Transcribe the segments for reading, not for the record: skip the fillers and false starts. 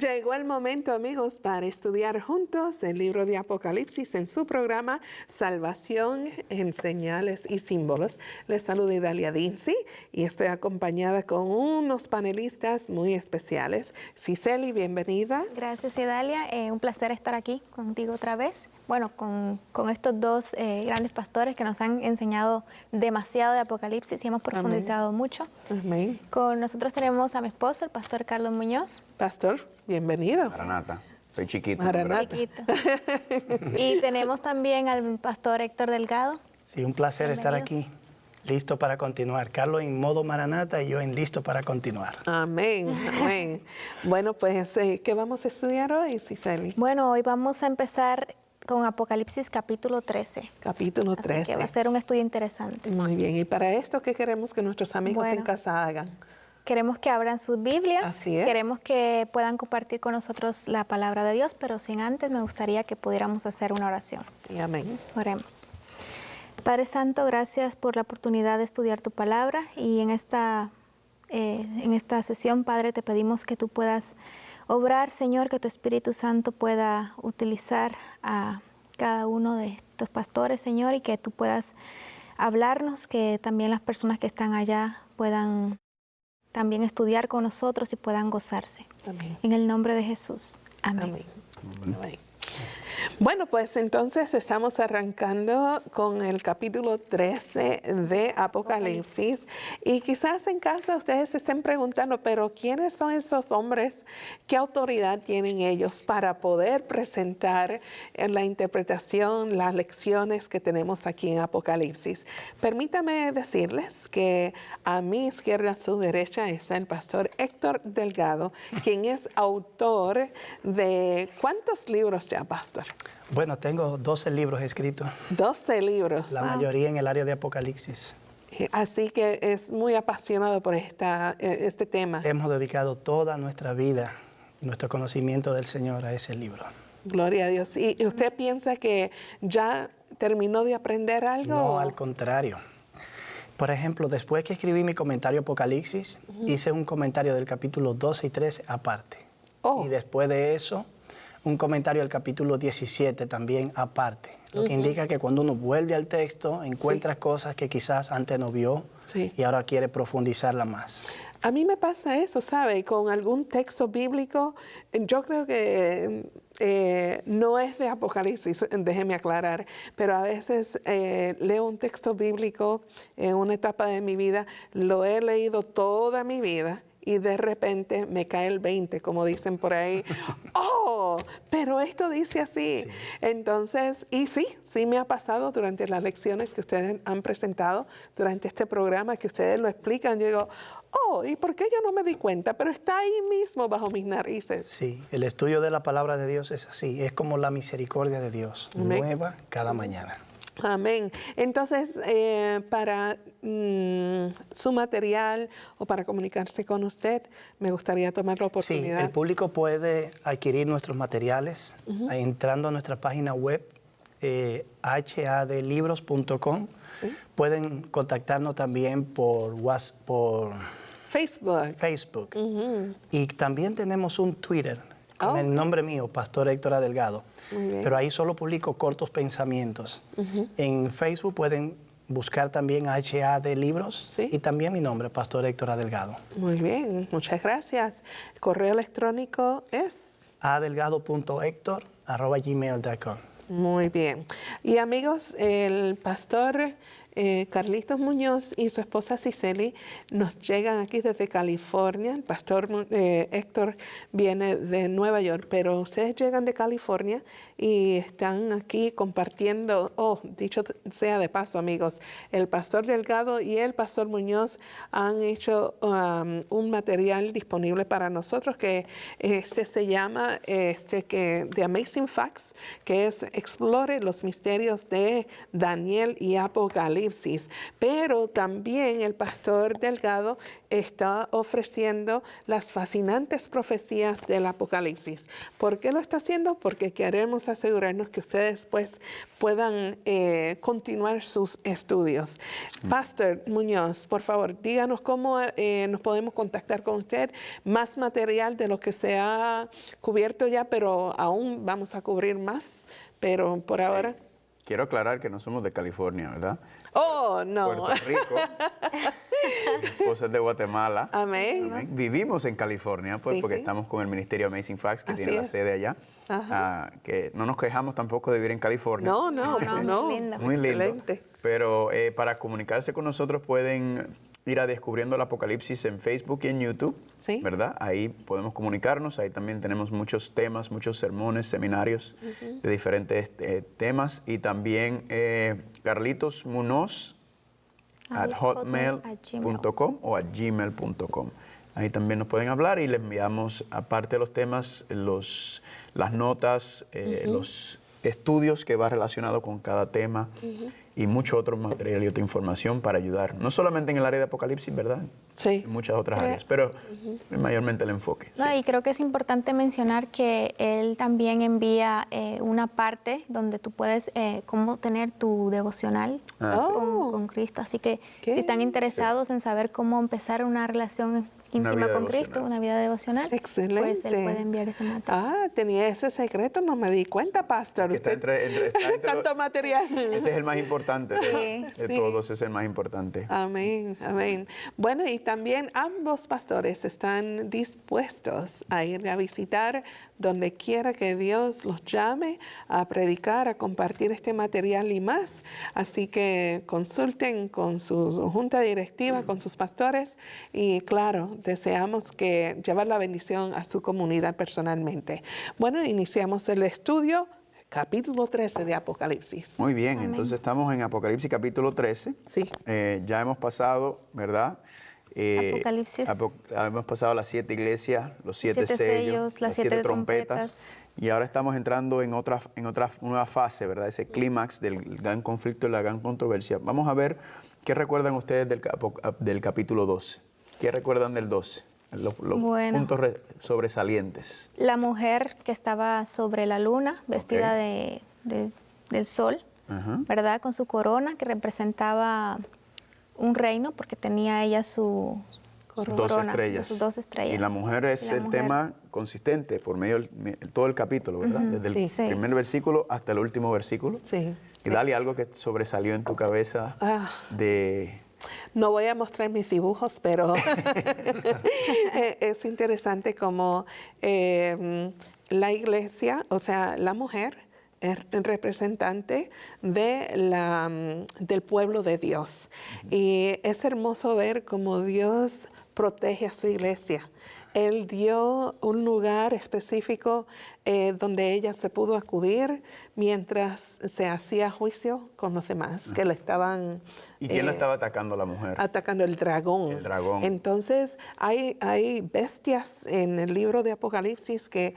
Llegó el momento, amigos, para estudiar juntos el libro de Apocalipsis en su programa Salvación en Señales y Símbolos. Les saluda Idalia Dinsi y estoy acompañada con unos panelistas muy especiales. Cicely, bienvenida. Gracias, Idalia. Un placer estar aquí contigo otra vez. Bueno, con estos dos grandes pastores que nos han enseñado demasiado de Apocalipsis y hemos profundizado mucho. Amén. Con nosotros tenemos a mi esposo, el pastor Carlos Muñoz. Pastor, bienvenido. Maranata. Soy chiquito. Maranata. Chiquito. Y tenemos también al pastor Héctor Delgado. Sí, un placer estar aquí, listo para continuar. Carlos en modo Maranata y yo en listo para continuar. Amén, amén. Bueno, pues, ¿qué vamos a estudiar hoy, Cicely? Bueno, hoy vamos a empezar con Apocalipsis capítulo 13. Capítulo 13. Así que va a ser un estudio interesante. Muy bien, y para esto, ¿qué queremos que nuestros amigos en casa hagan? Queremos que abran sus Biblias. Así es. Queremos que puedan compartir con nosotros la palabra de Dios, pero sin antes me gustaría que pudiéramos hacer una oración. Sí, amén. Oremos. Padre Santo, gracias por la oportunidad de estudiar tu palabra y en esta sesión, Padre, te pedimos que tú puedas obrar, Señor, que tu Espíritu Santo pueda utilizar a cada uno de estos pastores, Señor, y que tú puedas hablarnos, que también las personas que están allá puedan también estudiar con nosotros y puedan gozarse. Amén. En el nombre de Jesús. Amén. Amén. Amén. Bueno, pues entonces estamos arrancando con el capítulo 13 de Apocalipsis y quizás en casa ustedes se estén preguntando, pero ¿quiénes son esos hombres? ¿Qué autoridad tienen ellos para poder presentar en la interpretación las lecciones que tenemos aquí en Apocalipsis? Permítame decirles que a mi izquierda, a su derecha, está el pastor Héctor Delgado, quien es autor de ¿cuántos libros ya, pastor? Bueno, tengo 12 libros escritos. 12 libros. La mayoría en el área de Apocalipsis. Así que es muy apasionado por este tema. Hemos dedicado toda nuestra vida, nuestro conocimiento del Señor a ese libro. Gloria a Dios. ¿Y usted piensa que ya terminó de aprender algo? No, al contrario. Por ejemplo, después que escribí mi comentario Apocalipsis, hice un comentario del capítulo 12 y 13 aparte. Y después de eso, un comentario del capítulo 17 también aparte, lo que indica que cuando uno vuelve al texto encuentra cosas que quizás antes no vio y ahora quiere profundizarla más. A mí me pasa eso, ¿sabe? Con algún texto bíblico, yo creo que no es de Apocalipsis, déjeme aclarar, pero a veces leo un texto bíblico en una etapa de mi vida, lo he leído toda mi vida, y de repente me cae el 20, como dicen por ahí. ¡Oh! Pero esto dice así. Sí. Entonces, y sí me ha pasado durante las lecciones que ustedes han presentado durante este programa, que ustedes lo explican. Yo digo, oh, ¿y por qué yo no me di cuenta? Pero está ahí mismo bajo mis narices. Sí, el estudio de la palabra de Dios es así. Es como la misericordia de Dios, nueva cada mañana. Amén. Entonces, para su material o para comunicarse con usted, me gustaría tomar la oportunidad. Sí, el público puede adquirir nuestros materiales entrando a nuestra página web, hadlibros.com. ¿Sí? Pueden contactarnos también por WhatsApp, por Facebook. Y también tenemos un Twitter con el nombre mío, Pastor Héctor Delgado. Pero ahí solo publico cortos pensamientos. En Facebook pueden buscar también HAD Libros y también mi nombre, Pastor Héctor Delgado. Muy bien, muchas gracias. El correo electrónico es adelgado.hector@gmail.com. Muy bien. Y amigos, el pastor Carlitos Muñoz y su esposa Cicely nos llegan aquí desde California. El pastor Héctor viene de Nueva York, pero ustedes llegan de California y están aquí compartiendo. Oh, dicho sea de paso, amigos, el pastor Delgado y el pastor Muñoz han hecho un material disponible para nosotros que se llama The Amazing Facts, que es Explore los misterios de Daniel y Apocalipsis. Apocalipsis, pero también el pastor Delgado está ofreciendo las fascinantes profecías del Apocalipsis. ¿Por qué lo está haciendo? Porque queremos asegurarnos que ustedes pues puedan continuar sus estudios. Pastor Muñoz, por favor, díganos cómo nos podemos contactar con usted, más material de lo que se ha cubierto ya, pero aún vamos a cubrir más, pero por ahora... Quiero aclarar que no somos de California, ¿verdad? Oh, no. Puerto Rico. Mi esposa es de Guatemala. Amén. Amén. Vivimos en California, pues, Sí, porque sí. estamos con el Ministerio Amazing Facts, que Así tiene la es. sede allá. Que no nos quejamos tampoco de vivir en California. No, No, muy lindo. Muy lindo. Excelente. Pero para comunicarse con nosotros pueden ir a Descubriendo el Apocalipsis en Facebook y en YouTube, Sí. ¿verdad? Ahí podemos comunicarnos. Ahí también tenemos muchos temas, muchos sermones, seminarios de diferentes temas. Y también Carlitos Munoz @hotmail.com o @gmail.com. Ahí también nos pueden hablar y les enviamos, aparte de los temas, las notas, los estudios que va relacionado con cada tema y mucho otro material y otra información para ayudar. No solamente en el área de Apocalipsis, ¿verdad? Sí. En muchas otras áreas, pero mayormente el enfoque. No, sí. y creo que es importante mencionar que él también envía una parte donde tú puedes cómo tener tu devocional con Cristo. Así que ¿Qué? si están interesados en saber cómo empezar una relación íntima vida con devocional. Cristo, una vida devocional, Excelente. pues él puede enviar ese material. Tenía ese secreto, no me di cuenta, pastor. Que está Usted- está tanto material. Ese es el más importante de Sí. todos, ese es el más importante. Amén, amén. Bueno, y también ambos pastores están dispuestos a ir a visitar donde quiera que Dios los llame a predicar, a compartir este material y más. Así que consulten con su junta directiva, con sus pastores y claro, deseamos que llevar la bendición a su comunidad personalmente. Bueno, iniciamos el estudio, capítulo 13 de Apocalipsis. Muy bien, entonces estamos en Apocalipsis capítulo 13. Sí. Ya hemos pasado, ¿verdad? Apocalipsis. Hemos pasado las 7 iglesias, los 7 7 sellos, las 7 trompetas. Y ahora estamos entrando en otra nueva fase, ¿verdad? Ese clímax del gran conflicto y la gran controversia. Vamos a ver qué recuerdan ustedes del capítulo 12. ¿Qué recuerdan del 12? Los Bueno. puntos sobresalientes. La mujer que estaba sobre la luna, vestida del sol, Ajá. ¿verdad? Con su corona que representaba un reino porque tenía ella su corona, 12 estrellas. sus 2 estrellas. Y la mujer es Y la el mujer- tema consistente por medio de todo el capítulo, ¿verdad? Desde el Sí. primer versículo hasta el último versículo. Sí. Y dale algo que sobresalió en tu cabeza de... No voy a mostrar mis dibujos, pero es interesante como la iglesia, o sea, la mujer es representante del pueblo de Dios. Y es hermoso ver cómo Dios protege a su iglesia. Él dio un lugar específico donde ella se pudo acudir mientras se hacía juicio con los demás que le estaban... ¿Y quién la estaba atacando a la mujer? Atacando el dragón. El dragón. Entonces, hay bestias en el libro de Apocalipsis que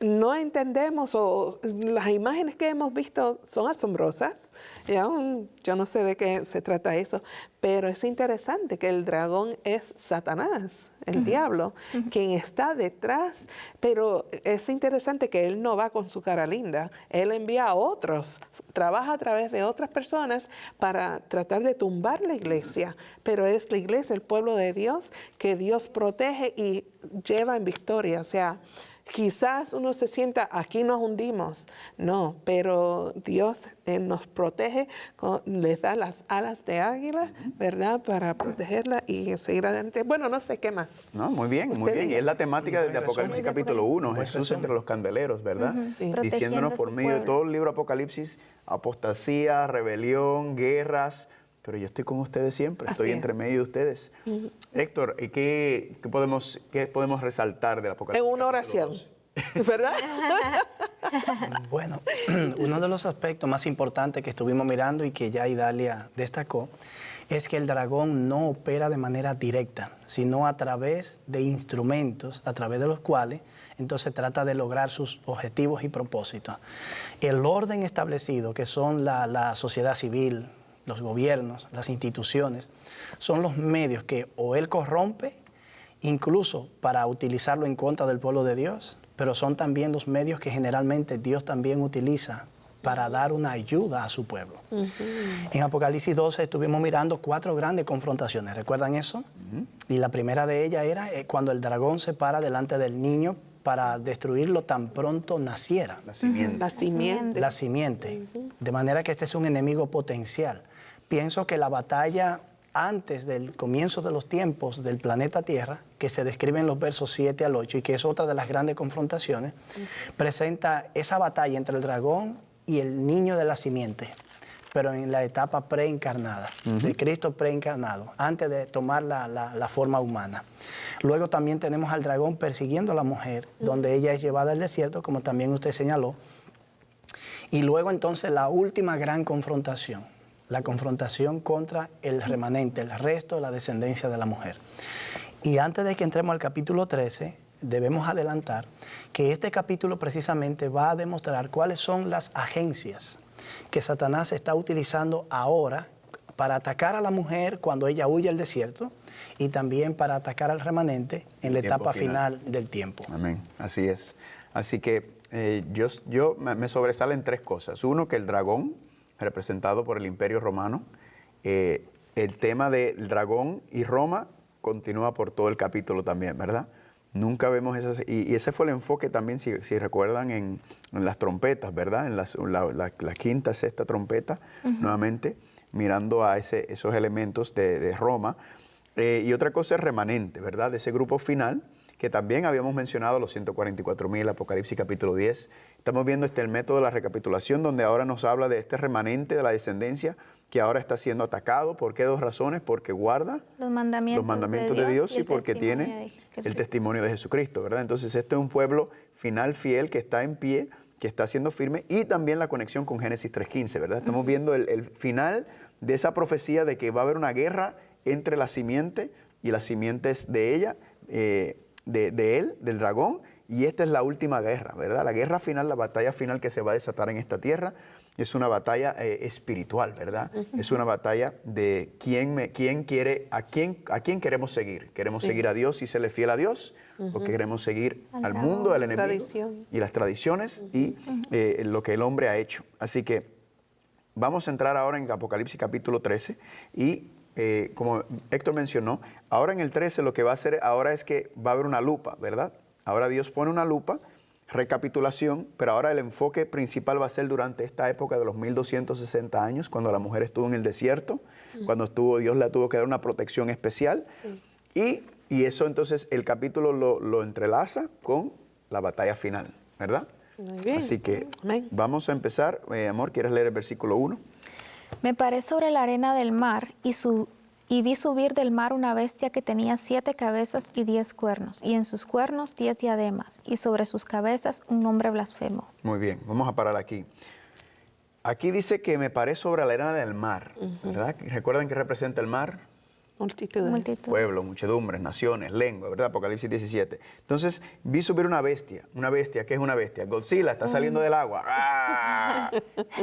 no entendemos o las imágenes que hemos visto son asombrosas. Yo no sé de qué se trata eso, pero es interesante que el dragón es Satanás, el diablo, quien está detrás, pero es interesante que él no va con su cara linda, él envía a otros, trabaja a través de otras personas para tratar de tumbar la iglesia, pero es la iglesia, el pueblo de Dios, que Dios protege y lleva en victoria, o sea, quizás uno se sienta, aquí nos hundimos. No, pero Dios nos protege, les da las alas de águila, ¿verdad? Para protegerla y seguir adelante. Bueno, no sé qué más. No, muy bien, muy Usted bien. Y diga. es la temática de Apocalipsis capítulo 1, Jesús resumen. entre los candeleros, ¿verdad? Sí. Diciéndonos Protegiendo por su medio de pueblo. todo el libro Apocalipsis, apostasía, rebelión, guerras, pero yo estoy con ustedes siempre, Así estoy es. entre medio de ustedes. Héctor, ¿y qué podemos resaltar del Apocalipsis? En una capítulo oración, 12? ¿verdad? Bueno, uno de los aspectos más importantes que estuvimos mirando y que ya Idalia destacó es que el dragón no opera de manera directa, sino a través de instrumentos, a través de los cuales entonces trata de lograr sus objetivos y propósitos. El orden establecido, que son la sociedad civil, los gobiernos, las instituciones, son los medios que o él corrompe, incluso para utilizarlo en contra del pueblo de Dios, pero son también los medios que generalmente Dios también utiliza para dar una ayuda a su pueblo. En Apocalipsis 12 estuvimos mirando 4 grandes confrontaciones, ¿recuerdan eso? Y la primera de ellas era cuando el dragón se para delante del niño para destruirlo tan pronto naciera. La simiente. La simiente. La simiente. De manera que este es un enemigo potencial. Pienso que la batalla antes del comienzo de los tiempos del planeta Tierra, que se describe en los versos 7 al 8 y que es otra de las grandes confrontaciones, presenta esa batalla entre el dragón y el niño de la simiente, pero en la etapa preencarnada, de Cristo preencarnado, antes de tomar la forma humana. Luego también tenemos al dragón persiguiendo a la mujer, donde ella es llevada al desierto, como también usted señaló. Y luego entonces la última gran confrontación, la confrontación contra el remanente, el resto de la descendencia de la mujer. Y antes de que entremos al capítulo 13, debemos adelantar que este capítulo precisamente va a demostrar cuáles son las agencias que Satanás está utilizando ahora para atacar a la mujer cuando ella huye al desierto y también para atacar al remanente en la etapa final del tiempo. Amén, así es. Así que yo me sobresalen 3 cosas. Uno, que el dragón, representado por el Imperio Romano, el tema del dragón y Roma continúa por todo el capítulo también, ¿verdad? Nunca vemos esas, y ese fue el enfoque también, si recuerdan, en las trompetas, ¿verdad? En la quinta, sexta trompeta, nuevamente, mirando a esos elementos de Roma. Y otra cosa es remanente, ¿verdad? De ese grupo final, que también habíamos mencionado, los 144,000, Apocalipsis capítulo 10. Estamos viendo el método de la recapitulación, donde ahora nos habla de este remanente de la descendencia, que ahora está siendo atacado. ¿Por qué? 2 razones. Porque guarda los mandamientos de Dios y porque tiene el testimonio de Jesucristo, ¿verdad? Entonces, este es un pueblo final fiel que está en pie, que está siendo firme, y también la conexión con Génesis 3:15, ¿verdad? Estamos viendo el final de esa profecía de que va a haber una guerra entre la simiente y las simientes de ella, de él, del dragón, y esta es la última guerra, ¿verdad? La guerra final, la batalla final que se va a desatar en esta tierra, es una batalla espiritual, ¿verdad? Es una batalla de quién queremos seguir. ¿Queremos seguir a Dios y serle fiel a Dios? ¿O queremos seguir al mundo, al enemigo y las tradiciones y lo que el hombre ha hecho? Así que vamos a entrar ahora en Apocalipsis capítulo 13 y como Héctor mencionó, ahora en el 13 lo que va a hacer ahora es que va a haber una lupa, ¿verdad? Ahora Dios pone una lupa, recapitulación, pero ahora el enfoque principal va a ser durante esta época de los 1260 años, cuando la mujer estuvo en el desierto, cuando Dios le tuvo que dar una protección especial. Y eso entonces el capítulo lo entrelaza con la batalla final, ¿verdad? Muy bien. Así que Amén. vamos a empezar. Amor, ¿quieres leer el versículo 1? Me paré sobre la arena del mar y vi subir del mar una bestia que tenía 7 cabezas y 10 cuernos, y en sus cuernos 10 diademas, y sobre sus cabezas un nombre blasfemo. Muy bien, vamos a parar aquí. Aquí dice que me paré sobre la arena del mar, ¿verdad? ¿Recuerdan qué representa el mar? Multitudes. Pueblos, muchedumbres, naciones, lenguas, ¿verdad? Apocalipsis 17. Entonces, vi subir una bestia. Una bestia, ¿qué es una bestia? Godzilla está saliendo del agua. ¡Ah!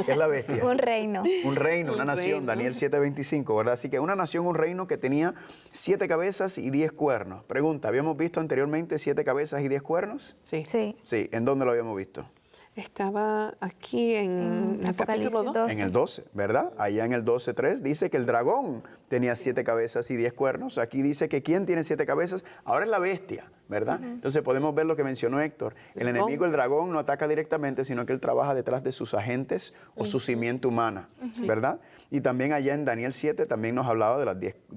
¿Qué es la bestia? Un reino. Un reino, una Un nación, reino. Daniel 7:25, ¿verdad? Así que una nación, un reino que tenía 7 cabezas y 10 cuernos. Pregunta, ¿habíamos visto anteriormente 7 cabezas y 10 cuernos? Sí. Sí. Sí, ¿en dónde lo habíamos visto? Estaba aquí en el capítulo 2. En el 12, ¿verdad? Allá en el 12:3 dice que el dragón tenía 7 cabezas y 10 cuernos. Aquí dice que ¿quién tiene 7 cabezas? Ahora es la bestia, ¿verdad? Entonces podemos ver lo que mencionó Héctor. El enemigo, el dragón, no ataca directamente, sino que él trabaja detrás de sus agentes o su simiente humana, ¿verdad? Y también allá en Daniel 7 también nos hablaba de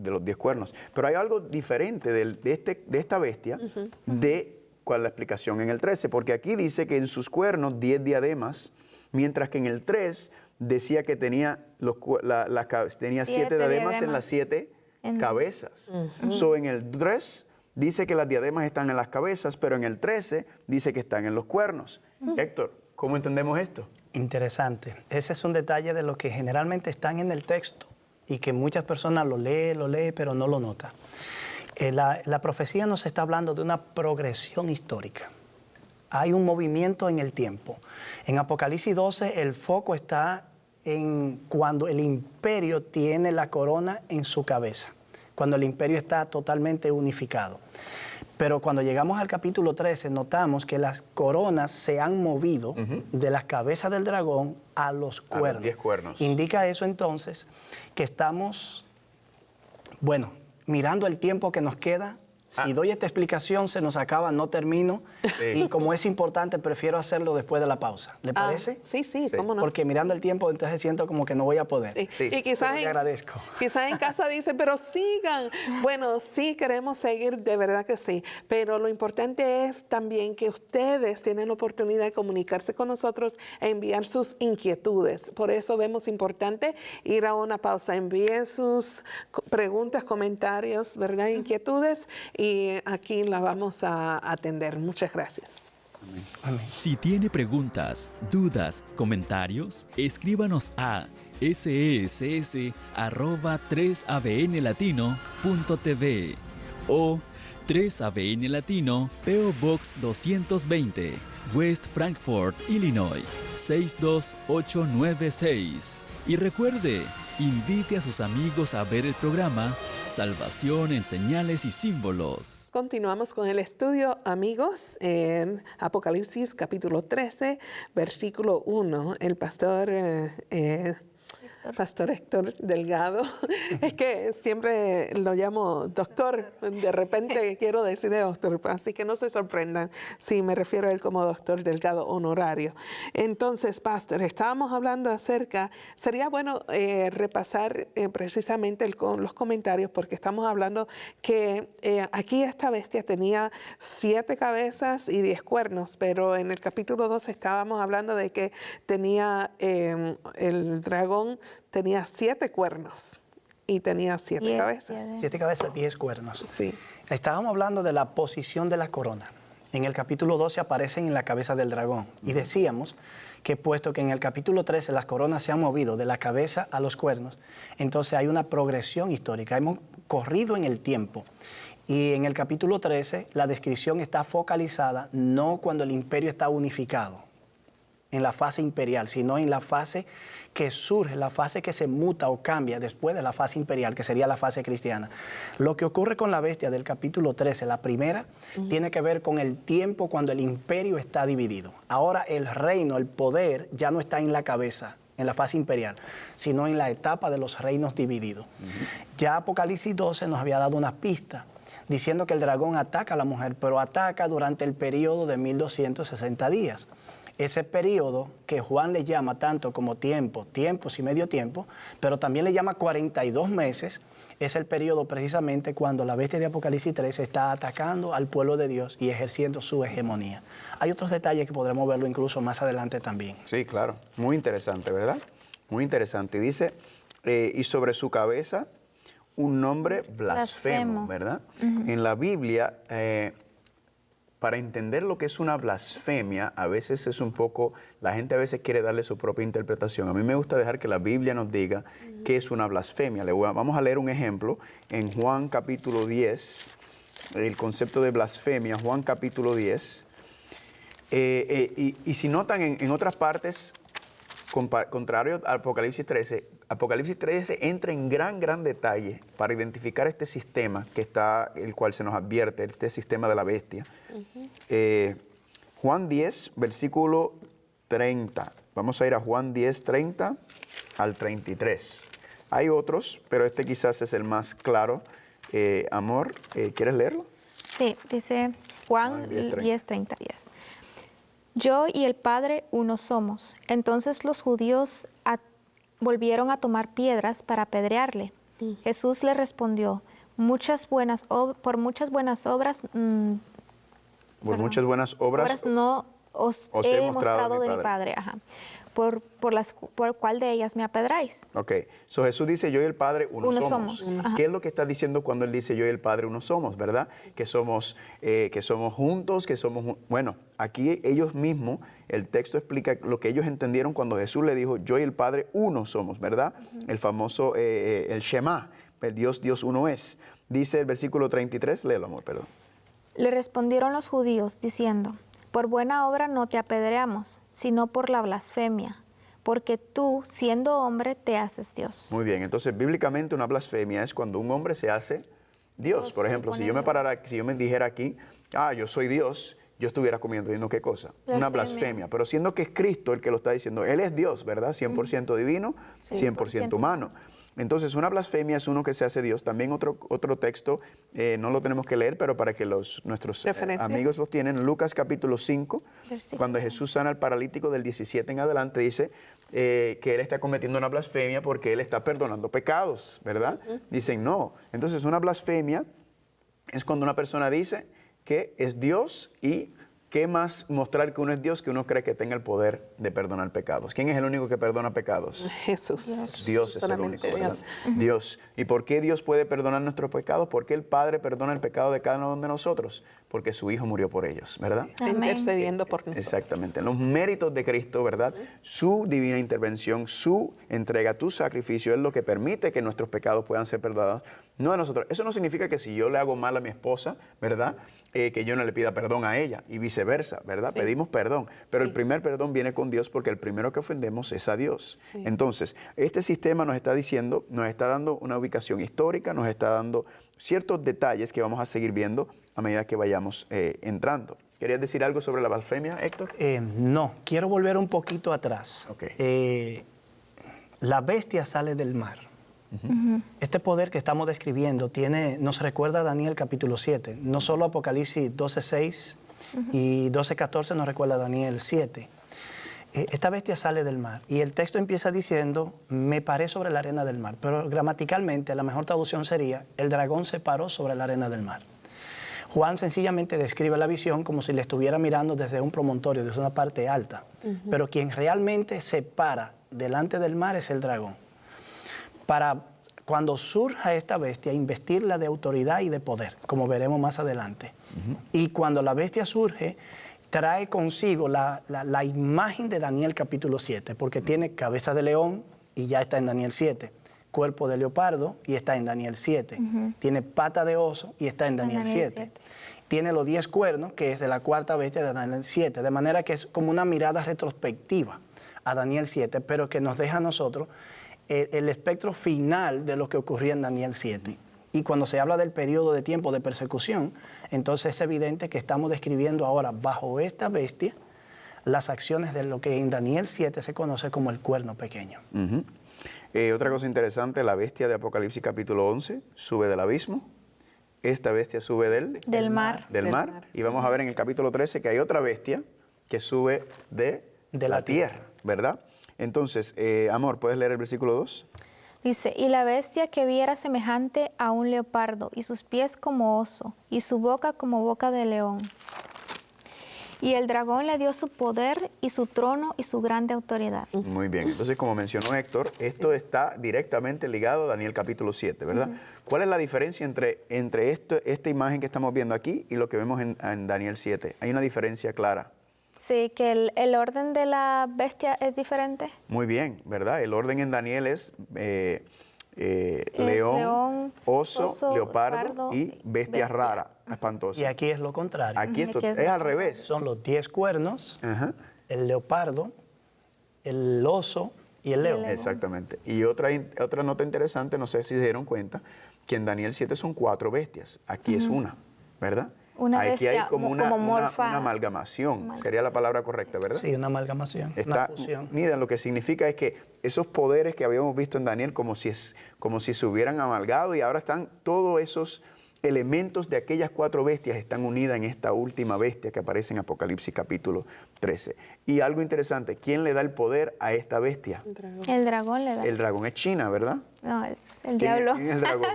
los 10 cuernos. Pero hay algo diferente de esta bestia, ¿cuál es la explicación en el 13? Porque aquí dice que en sus cuernos 10 diademas, mientras que en el 3 decía que tenía 7 diademas en las 7 cabezas. So, en el 3 dice que las diademas están en las cabezas, pero en el 13 dice que están en los cuernos. Héctor, ¿cómo entendemos esto? Interesante. Ese es un detalle de lo que generalmente están en el texto y que muchas personas lo lee, pero no lo nota. La profecía nos está hablando de una progresión histórica. Hay un movimiento en el tiempo. En Apocalipsis 12 el foco está cuando el imperio tiene la corona en su cabeza, cuando el imperio está totalmente unificado. Pero cuando llegamos al capítulo 13, notamos que las coronas se han movido de las cabezas del dragón a los cuernos. A los 10 cuernos. Indica eso entonces que estamos, bueno, mirando el tiempo que nos queda. Si doy esta explicación, se nos acaba, no termino. Sí. Y como es importante, prefiero hacerlo después de la pausa. ¿Le parece? Sí, cómo no. Porque mirando el tiempo, entonces siento como que no voy a poder. Sí. Sí. Y quizás te agradezco. Quizás en casa dicen, pero sigan. Bueno, sí queremos seguir, de verdad que sí. Pero lo importante es también que ustedes tienen la oportunidad de comunicarse con nosotros e enviar sus inquietudes. Por eso vemos importante ir a una pausa. Envíen sus preguntas, comentarios, ¿verdad? Inquietudes. Y aquí la vamos a atender. Muchas gracias. Amén. Si tiene preguntas, dudas, comentarios, escríbanos a sess@3abnlatino.tv o 3ABN Latino, P.O. Box 220, West Frankfort, Illinois, 62896. Y recuerde, invite a sus amigos a ver el programa Salvación en Señales y Símbolos. Continuamos con el estudio, amigos, en Apocalipsis capítulo 13, versículo 1. El pastor Héctor Delgado, es que siempre lo llamo doctor, de repente quiero decirle doctor, así que no se sorprendan si me refiero a él como doctor Delgado honorario. Entonces, pastor, estábamos hablando acerca, sería bueno repasar precisamente los comentarios, porque estamos hablando que aquí esta bestia tenía 7 cabezas y 10 cuernos, pero en el capítulo 2 estábamos hablando de que tenía el dragón tenía 7 cuernos y tenía 7 cabezas. 7 cabezas, 10 cuernos. Sí. Estábamos hablando de la posición de la corona. En el capítulo 12 aparecen en la cabeza del dragón. Y decíamos que puesto que en el capítulo 13 las coronas se han movido de la cabeza a los cuernos, entonces hay una progresión histórica. Hemos corrido en el tiempo. Y en el capítulo 13 la descripción está focalizada no cuando el imperio está unificado, en la fase imperial, sino en la fase que surge, la fase que se muta o cambia después de la fase imperial, que sería la fase cristiana. Lo que ocurre con la bestia del capítulo 13, la primera, tiene que ver con el tiempo cuando el imperio está dividido. Ahora el reino, el poder, ya no está en la cabeza, en la fase imperial, sino en la etapa de los reinos divididos. Ya Apocalipsis 12 nos había dado una pista, diciendo que el dragón ataca a la mujer, pero ataca durante el periodo de 1260 días. Ese periodo que Juan le llama tanto como tiempos y medio tiempo, pero también le llama 42 meses, es el periodo precisamente cuando la bestia de Apocalipsis 13 está atacando al pueblo de Dios y ejerciendo su hegemonía. Hay otros detalles que podremos verlo incluso más adelante también. Sí, claro. Muy interesante, ¿verdad? Muy interesante. Dice, y sobre su cabeza un nombre blasfemo, ¿verdad? En la Biblia... para entender lo que es una blasfemia, a veces es un poco, la gente a veces quiere darle su propia interpretación. A mí me gusta dejar que la Biblia nos diga qué es una blasfemia. Vamos a leer un ejemplo en Juan capítulo 10, el concepto de blasfemia, Juan capítulo 10. Y si notan en otras partes, contrario a Apocalipsis 13 entra en gran detalle para identificar este sistema que está, el cual se nos advierte, este sistema de la bestia. Juan 10, versículo 30. Vamos a ir a Juan 10, 30 al 33. Hay otros, pero este quizás es el más claro. Amor, ¿quieres leerlo? Sí, dice Juan 10, 30. Yo y el Padre uno somos. Entonces los judíos volvieron a tomar piedras para apedrearle. Jesús le respondió, por muchas buenas obras no os he mostrado de mi Padre. Ajá. Por cuál de ellas me apedráis. Ok, so Jesús dice, yo y el Padre uno somos. ¿Qué es lo que está diciendo cuando Él dice, yo y el Padre uno somos, verdad? Que somos juntos, bueno, aquí ellos mismos, el texto explica lo que ellos entendieron cuando Jesús le dijo, yo y el Padre uno somos, ¿verdad? El famoso, el Shema, el Dios uno es. Dice el versículo 33, léelo, amor, perdón. Le respondieron los judíos diciendo, por buena obra no te apedreamos, sino por la blasfemia, porque tú, siendo hombre, te haces Dios. Muy bien, entonces bíblicamente una blasfemia es cuando un hombre se hace Dios. Por ejemplo, si yo me dijera aquí, yo soy Dios, yo estuviera diciendo ¿qué cosa? Una blasfemia. Pero siendo que es Cristo el que lo está diciendo, Él es Dios, ¿verdad? 100% divino, 100% humano. Entonces, una blasfemia es uno que se hace Dios. También otro texto, no lo tenemos que leer, pero para que nuestros amigos lo tienen, Lucas capítulo 5, cuando Jesús sana al paralítico del 17 en adelante, dice que Él está cometiendo una blasfemia porque Él está perdonando pecados, ¿verdad? Dicen no. Entonces, una blasfemia es cuando una persona dice que es Dios y ¿qué más mostrar que uno es Dios que uno cree que tenga el poder de perdonar pecados? ¿Quién es el único que perdona pecados? Jesús. Dios es el único, ¿verdad? Dios. ¿Y por qué Dios puede perdonar nuestros pecados? Porque el Padre perdona el pecado de cada uno de nosotros. Porque su Hijo murió por ellos, ¿verdad? Intercediendo por nosotros. Exactamente. Los méritos de Cristo, ¿verdad? Su divina intervención, su entrega, tu sacrificio es lo que permite que nuestros pecados puedan ser perdonados. No de nosotros. Eso no significa que si yo le hago mal a mi esposa, ¿verdad? Que yo no le pida perdón a ella y viceversa, ¿verdad? Sí. Pedimos perdón, pero el primer perdón viene con Dios porque el primero que ofendemos es a Dios. Sí. Entonces, este sistema nos está diciendo, nos está dando una ubicación histórica, nos está dando ciertos detalles que vamos a seguir viendo a medida que vayamos entrando. ¿Querías decir algo sobre la blasfemia, Héctor? No, quiero volver un poquito atrás. Okay. La bestia sale del mar. Este poder que estamos describiendo nos recuerda a Daniel capítulo 7. No solo Apocalipsis 12:6 y 12:14 nos recuerda a Daniel 7. Esta bestia sale del mar y el texto empieza diciendo, me paré sobre la arena del mar. Pero gramaticalmente la mejor traducción sería, el dragón se paró sobre la arena del mar. Juan sencillamente describe la visión como si le estuviera mirando desde un promontorio, desde una parte alta. Pero quien realmente se para delante del mar es el dragón. Para cuando surja esta bestia, investirla de autoridad y de poder, como veremos más adelante. Y cuando la bestia surge, trae consigo la imagen de Daniel capítulo 7, porque tiene cabeza de león y ya está en Daniel 7, cuerpo de leopardo y está en Daniel 7, tiene pata de oso y está en Daniel 7. Tiene los 10 cuernos, que es de la cuarta bestia de Daniel 7, de manera que es como una mirada retrospectiva a Daniel 7, pero que nos deja a nosotros el espectro final de lo que ocurría en Daniel 7. Y cuando se habla del periodo de tiempo de persecución, entonces es evidente que estamos describiendo ahora bajo esta bestia las acciones de lo que en Daniel 7 se conoce como el cuerno pequeño. Otra cosa interesante, la bestia de Apocalipsis capítulo 11 sube del abismo. Esta bestia sube del mar. Y vamos a ver en el capítulo 13 que hay otra bestia que sube de la tierra, ¿verdad? Entonces, Amor, ¿puedes leer el versículo 2? Dice, y la bestia que vi era semejante a un leopardo, y sus pies como oso, y su boca como boca de león. Y el dragón le dio su poder y su trono y su grande autoridad. Muy bien. Entonces, como mencionó Héctor, esto está directamente ligado a Daniel capítulo 7, ¿verdad? ¿Cuál es la diferencia entre esta imagen que estamos viendo aquí y lo que vemos en Daniel 7? Hay una diferencia clara. Sí, que el orden de la bestia es diferente. Muy bien, ¿verdad? El orden en Daniel es león, oso, leopardo y bestia rara, espantosa. Y aquí es lo contrario. Aquí esto es al revés. Son los 10 cuernos, el leopardo, el oso y el león. Exactamente. Y otra nota interesante, no sé si se dieron cuenta, que en Daniel 7 son 4 bestias. Aquí es una, ¿verdad? Aquí hay como una amalgamación, sería la palabra correcta, ¿verdad? Sí, una amalgamación, una fusión. Mira, lo que significa es que esos poderes que habíamos visto en Daniel como si se hubieran amalgado y ahora están todos esos elementos de aquellas 4 bestias están unidas en esta última bestia que aparece en Apocalipsis capítulo 13. Y algo interesante, ¿quién le da el poder a esta bestia? El dragón le da. El dragón es China, ¿verdad? No, es el diablo. ¿Quién es el dragón?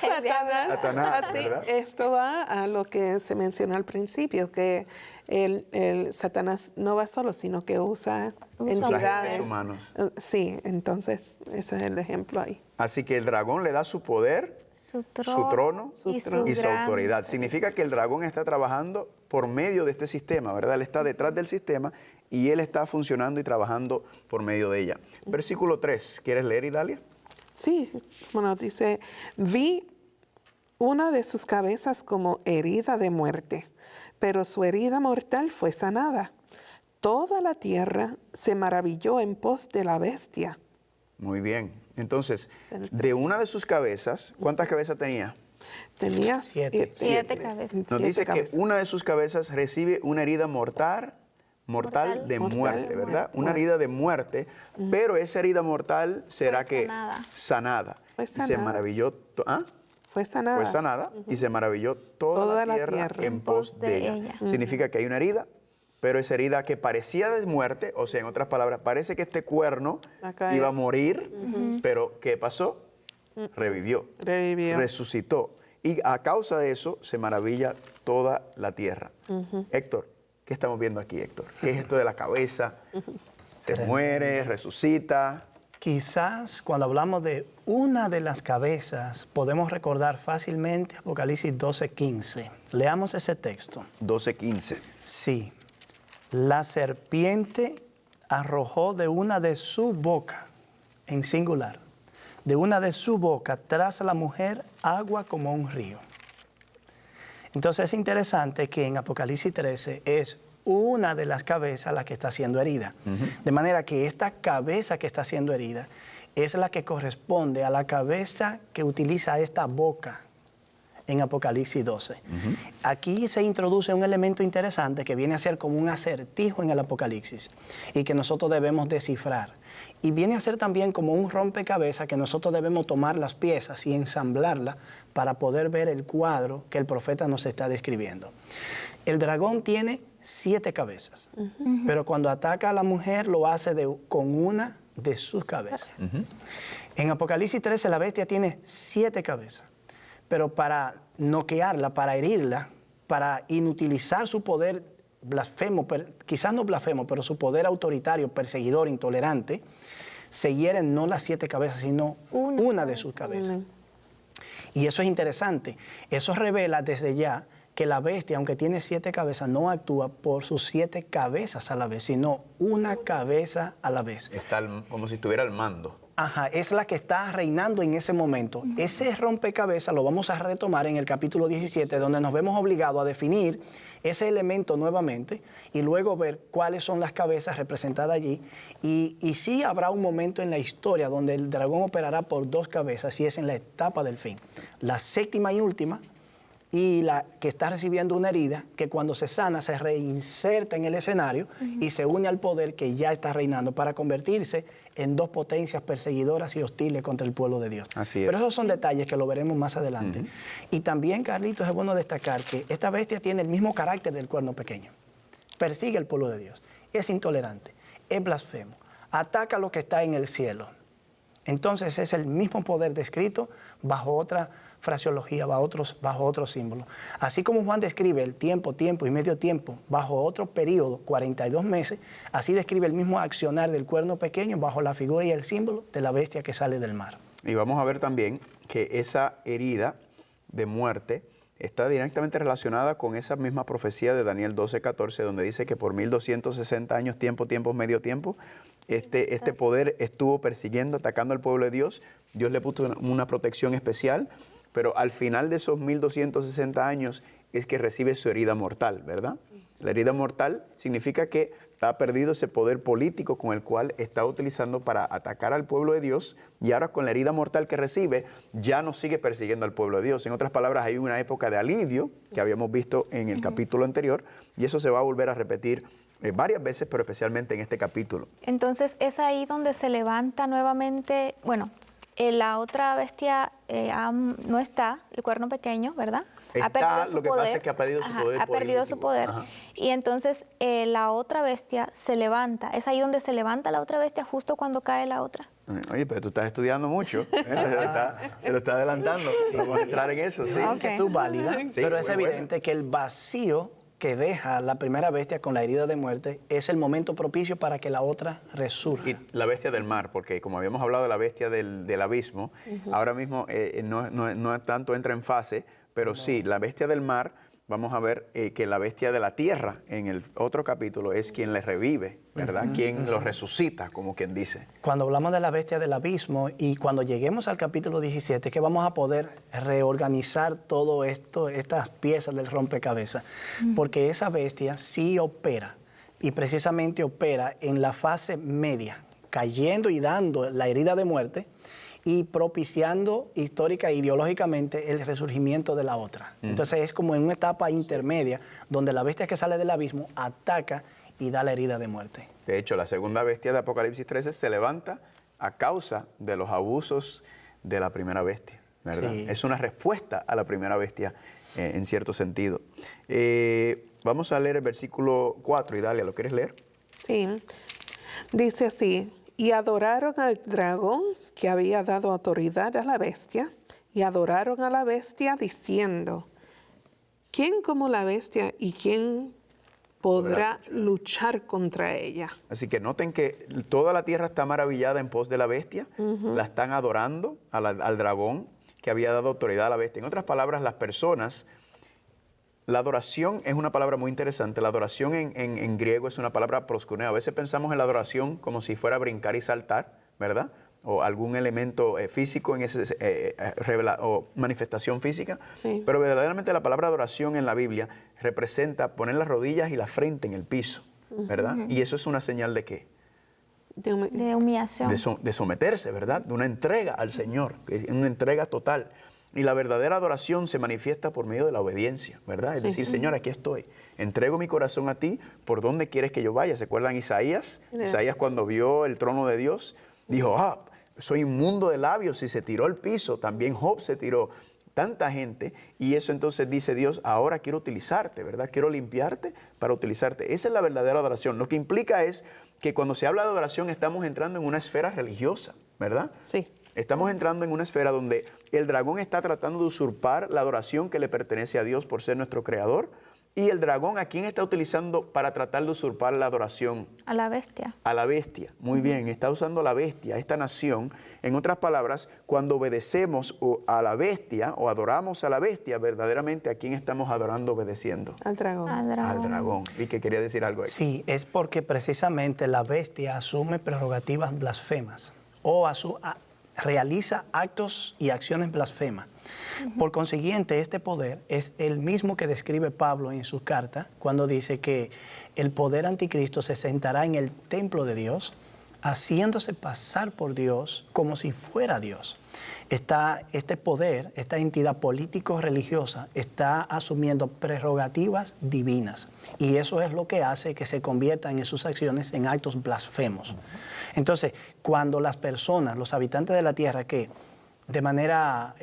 Satanás, ¿verdad? Esto va a lo que se mencionó al principio, que el Satanás no va solo, sino que usa entidades humanos. Sí, entonces ese es el ejemplo ahí. Así que el dragón le da su poder, su trono y su autoridad. Significa que el dragón está trabajando por medio de este sistema, ¿verdad? Él está detrás del sistema y él está funcionando y trabajando por medio de ella. Versículo 3, ¿quieres leer, Idalia? Sí, bueno, dice, vi una de sus cabezas como herida de muerte, pero su herida mortal fue sanada. toda la tierra se maravilló en pos de la bestia. Muy bien. Entonces, de una de sus cabezas, ¿cuántas cabezas tenía? Tenía 7 cabezas. Nos dice que una de sus cabezas recibe una herida mortal de muerte, ¿verdad? Una herida de muerte, pero esa herida mortal será sanada. Fue Y se sanada. maravilló. Fue sanada. Fue sanada y se maravilló toda la tierra en pos de ella. Significa que hay una herida, pero esa herida que parecía de muerte, o sea, en otras palabras, parece que este cuerno iba a morir, pero ¿qué pasó? Revivió, resucitó. Y a causa de eso se maravilla toda la tierra. Héctor, ¿qué estamos viendo aquí, Héctor? ¿Qué es esto de la cabeza? Se muere, resucita. Quizás cuando hablamos de una de las cabezas podemos recordar fácilmente Apocalipsis 12:15. Leamos ese texto. 12:15. Sí. La serpiente arrojó de una de su boca, en singular, de una de su boca tras la mujer agua como un río. Entonces es interesante que en Apocalipsis 13 es una de las cabezas la que está siendo herida. De manera que esta cabeza que está siendo herida es la que corresponde a la cabeza que utiliza esta boca en Apocalipsis 12. Aquí se introduce un elemento interesante que viene a ser como un acertijo en el Apocalipsis y que nosotros debemos descifrar. Y viene a ser también como un rompecabezas que nosotros debemos tomar las piezas y ensamblarlas para poder ver el cuadro que el profeta nos está describiendo. El dragón tiene 7 cabezas, pero cuando ataca a la mujer lo hace con una de sus cabezas. En Apocalipsis 13 la bestia tiene 7 cabezas, pero para noquearla, para herirla, para inutilizar su poder blasfemo, quizás no blasfemo, pero su poder autoritario, perseguidor, intolerante, se hieren no las 7 cabezas, sino una de sus cabezas. Y eso es interesante. Eso revela desde ya que la bestia, aunque tiene 7 cabezas, no actúa por sus 7 cabezas a la vez, sino una cabeza a la vez. Está como si estuviera al mando. Ajá, es la que está reinando en ese momento. Ese rompecabezas lo vamos a retomar en el capítulo 17, donde nos vemos obligados a definir ese elemento nuevamente y luego ver cuáles son las cabezas representadas allí. Y sí habrá un momento en la historia donde el dragón operará por 2 cabezas y es en la etapa del fin. La séptima y última, y la que está recibiendo una herida, que cuando se sana se reinserta en el escenario y se une al poder que ya está reinando para convertirse en 2 potencias perseguidoras y hostiles contra el pueblo de Dios. Así es. Pero esos son detalles que lo veremos más adelante. Y también, Carlitos, es bueno destacar que esta bestia tiene el mismo carácter del cuerno pequeño. Persigue al pueblo de Dios, es intolerante, es blasfemo, ataca lo que está en el cielo. Entonces es el mismo poder descrito bajo otra fraseología, bajo otro símbolo. Así como Juan describe el tiempo y medio tiempo bajo otro periodo, 42 meses, así describe el mismo accionar del cuerno pequeño bajo la figura y el símbolo de la bestia que sale del mar. Y vamos a ver también que esa herida de muerte está directamente relacionada con esa misma profecía de Daniel 12:14, donde dice que por 1260 años, medio tiempo, este poder estuvo persiguiendo, atacando al pueblo de Dios. Dios le puso una protección especial, pero al final de esos 1260 años es que recibe su herida mortal, ¿verdad? La herida mortal significa que ha perdido ese poder político con el cual está utilizando para atacar al pueblo de Dios, y ahora con la herida mortal que recibe ya no sigue persiguiendo al pueblo de Dios. En otras palabras, hay una época de alivio que habíamos visto en el capítulo anterior, y eso se va a volver a repetir varias veces, pero especialmente en este capítulo. Entonces es ahí donde se levanta nuevamente, bueno, la otra bestia no está, el cuerno pequeño, ¿verdad? Está, lo que pasa es que ha perdido su poder. Ha perdido su poder. Y entonces la otra bestia se levanta. Es ahí donde se levanta la otra bestia justo cuando cae la otra. Oye, pero tú estás estudiando mucho. Se lo está adelantando. Vamos a entrar en eso, ¿sí? Que tú válida, Sí, pero es muy evidente bueno. que el vacío que deja la primera bestia con la herida de muerte es el momento propicio para que la otra resurja. Y la bestia del mar, porque como habíamos hablado de la bestia del abismo, ahora mismo no tanto entra en fase, pero sí, la bestia del mar, vamos a ver que la bestia de la tierra en el otro capítulo es quien le revive, ¿verdad? Quien lo resucita, como quien dice. Cuando hablamos de la bestia del abismo y cuando lleguemos al capítulo 17, que vamos a poder reorganizar todo esto, estas piezas del rompecabezas, porque esa bestia sí opera y precisamente opera en la fase media, cayendo y dando la herida de muerte y propiciando histórica e ideológicamente el resurgimiento de la otra. Entonces es como en una etapa intermedia donde la bestia que sale del abismo ataca y da la herida de muerte. De hecho, la segunda bestia de Apocalipsis 13 se levanta a causa de los abusos de la primera bestia, ¿verdad? Sí. Es una respuesta a la primera bestia en cierto sentido. Vamos a leer el versículo 4, Idalia, ¿lo quieres leer? Sí, dice así: y adoraron al dragón que había dado autoridad a la bestia, y adoraron a la bestia diciendo: ¿quién como la bestia y quién podrá luchar contra ella? Así que noten que toda la tierra está maravillada en pos de la bestia, la están adorando al dragón que había dado autoridad a la bestia. En otras palabras, las personas, la adoración es una palabra muy interesante. La adoración en griego es una palabra proskuneo. A veces pensamos en la adoración como si fuera brincar y saltar, ¿verdad? O algún elemento físico en ese o manifestación física. Sí. Pero verdaderamente la palabra adoración en la Biblia representa poner las rodillas y la frente en el piso, ¿verdad? Y eso es una señal de ¿qué? De humillación. De someterse, ¿verdad? De una entrega al Señor, una entrega total. Y la verdadera adoración se manifiesta por medio de la obediencia, ¿verdad? Es decir, Señor, aquí estoy. Entrego mi corazón a ti. ¿Por dónde quieres que yo vaya? ¿Se acuerdan Isaías? Isaías, cuando vio el trono de Dios, dijo: soy inmundo de labios, y se tiró al piso. También Job se tiró. Tanta gente, y eso entonces dice Dios: ahora quiero utilizarte, ¿verdad? Quiero limpiarte para utilizarte. Esa es la verdadera adoración. Lo que implica es que cuando se habla de adoración estamos entrando en una esfera religiosa, ¿verdad? Sí. Estamos entrando en una esfera donde el dragón está tratando de usurpar la adoración que le pertenece a Dios por ser nuestro creador. Y el dragón, ¿a quién está utilizando para tratar de usurpar la adoración? A la bestia. A la bestia. Muy bien, está usando la bestia, esta nación. En otras palabras, cuando obedecemos a la bestia o adoramos a la bestia, verdaderamente, ¿a quién estamos adorando, obedeciendo? Al dragón. Al dragón. Al dragón. Y que quería decir algo ahí. Sí, es porque precisamente la bestia asume prerrogativas blasfemas o realiza actos y acciones blasfemas. Por consiguiente, este poder es el mismo que describe Pablo en su carta cuando dice que el poder anticristo se sentará en el templo de Dios, haciéndose pasar por Dios como si fuera Dios. Este poder, esta entidad político-religiosa, está asumiendo prerrogativas divinas. Y eso es lo que hace que se conviertan en sus acciones en actos blasfemos. Entonces, cuando las personas, los habitantes de la tierra que de manera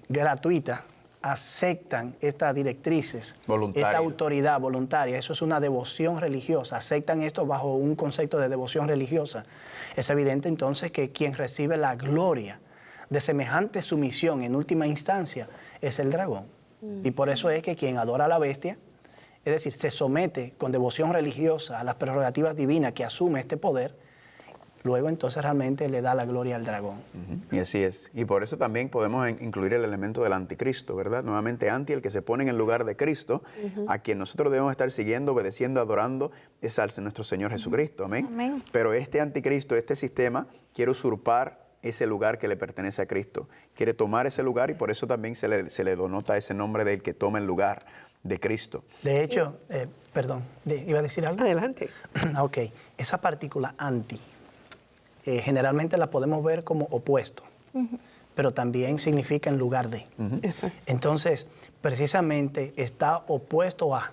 gratuita aceptan estas directrices, esta autoridad voluntaria, eso es una devoción religiosa, aceptan esto bajo un concepto de devoción religiosa, es evidente entonces que quien recibe la gloria de semejante sumisión en última instancia es el dragón. Y por eso es que quien adora a la bestia, es decir, se somete con devoción religiosa a las prerrogativas divinas que asume este poder, luego entonces realmente le da la gloria al dragón. Y así es. Y por eso también podemos incluir el elemento del anticristo, ¿verdad? Nuevamente, el que se pone en el lugar de Cristo, a quien nosotros debemos estar siguiendo, obedeciendo, adorando, es al nuestro Señor Jesucristo. Amén. Amén. Pero este anticristo, este sistema, quiere usurpar ese lugar que le pertenece a Cristo. Quiere tomar ese lugar y por eso también se le denota ese nombre del que toma el lugar de Cristo. De hecho, perdón, ¿iba a decir algo? Adelante. Ok, esa partícula anti, generalmente la podemos ver como opuesto, pero también significa en lugar de. Exacto. Entonces, precisamente está opuesto a,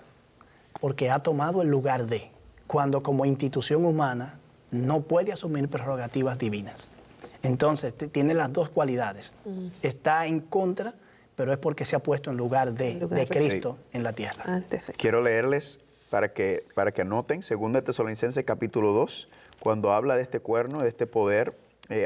porque ha tomado el lugar de, cuando como institución humana no puede asumir prerrogativas divinas. Entonces, tiene las dos cualidades. Está en contra, pero es porque se ha puesto en lugar de Cristo en la tierra. Quiero leerles para que anoten, 2 Tesalonicenses capítulo 2, cuando habla de este cuerno, de este poder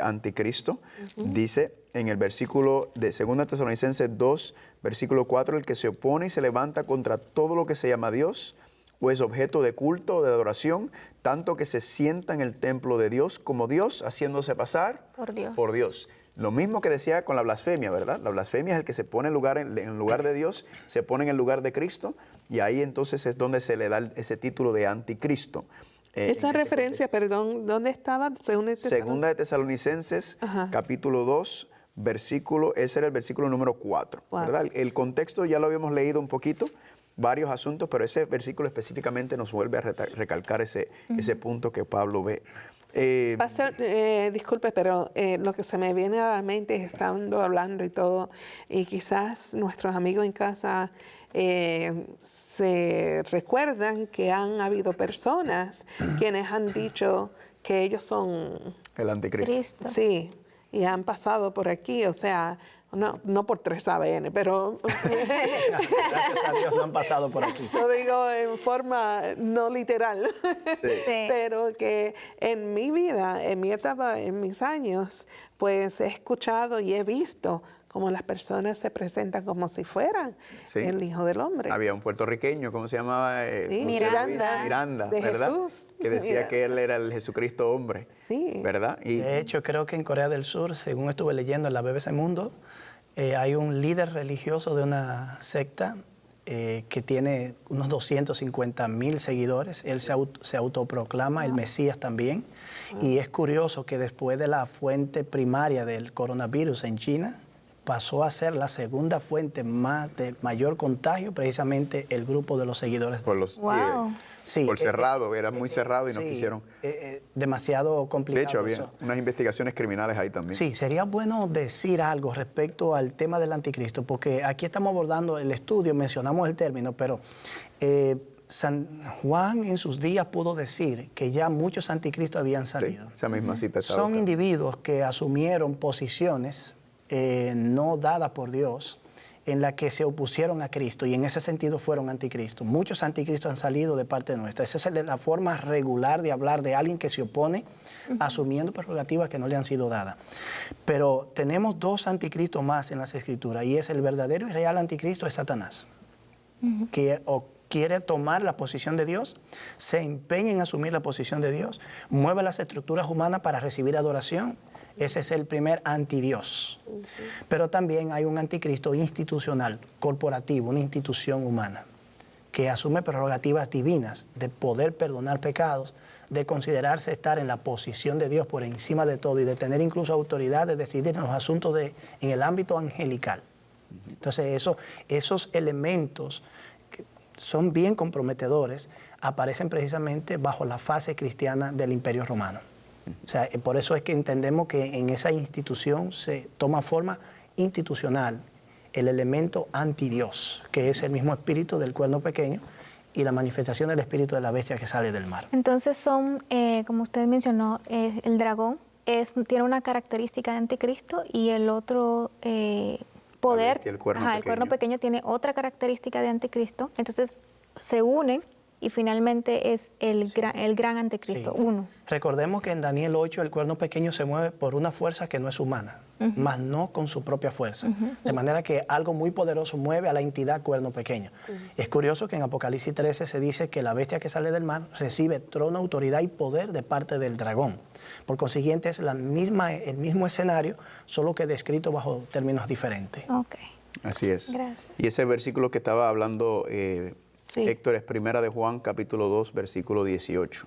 anticristo, dice en el versículo de 2 Tesalonicenses 2, versículo 4, el que se opone y se levanta contra todo lo que se llama Dios, o es objeto de culto o de adoración, tanto que se sienta en el templo de Dios como Dios, haciéndose pasar por Dios. Lo mismo que decía con la blasfemia, ¿verdad? La blasfemia es el que se pone en lugar de Dios, se pone en el lugar de Cristo, y ahí entonces es donde se le da ese título de anticristo. Esa referencia, perdón, ¿dónde estaba? Segunda de Tesalonicenses, capítulo 2, ese era el versículo número 4, ¿verdad? El contexto ya lo habíamos leído un poquito, varios asuntos, pero ese versículo específicamente nos vuelve a recalcar ese punto que Pablo ve. Pastor, disculpe, pero lo que se me viene a la mente es estando hablando y todo, y quizás nuestros amigos en casa se recuerdan que han habido personas quienes han dicho que ellos son el anticristo. Cristo. Sí, y han pasado por aquí, o sea, no por 3ABN, pero... Gracias a Dios no han pasado por aquí. Yo digo en forma no literal, Sí. pero que en mi vida, en mi etapa, en mis años, pues he escuchado y he visto cómo las personas se presentan como si fueran Sí. el Hijo del Hombre. Había un puertorriqueño, ¿cómo se llamaba? Sí, Miranda, de ¿verdad? Jesús. Que decía Mira. que él era el Jesucristo hombre, Sí. ¿verdad? Y De hecho, creo que en Corea del Sur, según estuve leyendo en la BBC Mundo, hay un líder religioso de una secta que tiene unos 250,000 seguidores. Él se autoproclama el Mesías también. Y es curioso que después de la fuente primaria del coronavirus en China, pasó a ser la segunda fuente de mayor contagio, precisamente el grupo de los seguidores. por los Wow. Sí, por cerrado, era muy cerrado y no sí, quisieron. demasiado complicado. De hecho, había eso. unas investigaciones criminales ahí también. Sí, sería bueno decir algo respecto al tema del anticristo, porque aquí estamos abordando el estudio, mencionamos el término, pero San Juan en sus días pudo decir que ya muchos anticristos habían Sí, salido. esa misma cita estaba Son acá. individuos que asumieron posiciones no dadas por Dios, en la que se opusieron a Cristo y en ese sentido fueron anticristos. Muchos anticristos han salido de parte nuestra. Esa es la forma regular de hablar de alguien que se opone asumiendo prerrogativas que no le han sido dadas. Pero tenemos dos anticristos más en las Escrituras y es el verdadero y real anticristo es Satanás, que quiere tomar la posición de Dios, se empeña en asumir la posición de Dios, mueve las estructuras humanas para recibir adoración. Ese es el primer antidios. Pero también hay un anticristo institucional, corporativo, una institución humana, que asume prerrogativas divinas de poder perdonar pecados, de considerarse estar en la posición de Dios por encima de todo y de tener incluso autoridad de decidir en los asuntos en el ámbito angelical. Entonces esos elementos que son bien comprometedores, aparecen precisamente bajo la fase cristiana del Imperio Romano. O sea, por eso es que entendemos que en esa institución se toma forma institucional el elemento antidios, que es el mismo espíritu del cuerno pequeño y la manifestación del espíritu de la bestia que sale del mar. Entonces son, como usted mencionó, el dragón tiene una característica de anticristo y el otro poder, El cuerno pequeño tiene otra característica de anticristo. Entonces se unen y finalmente es el gran anticristo, Sí. uno. Recordemos que en Daniel 8 el cuerno pequeño se mueve por una fuerza que no es humana, mas no con su propia fuerza. De manera que algo muy poderoso mueve a la entidad cuerno pequeño. Es curioso que en Apocalipsis 13 se dice que la bestia que sale del mar recibe trono, autoridad y poder de parte del dragón. Por consiguiente es el mismo escenario, solo que descrito bajo términos diferentes. Ok. Así es. Gracias. Y ese versículo que estaba hablando Sí. Héctor es Primera de Juan, capítulo 2, versículo 18,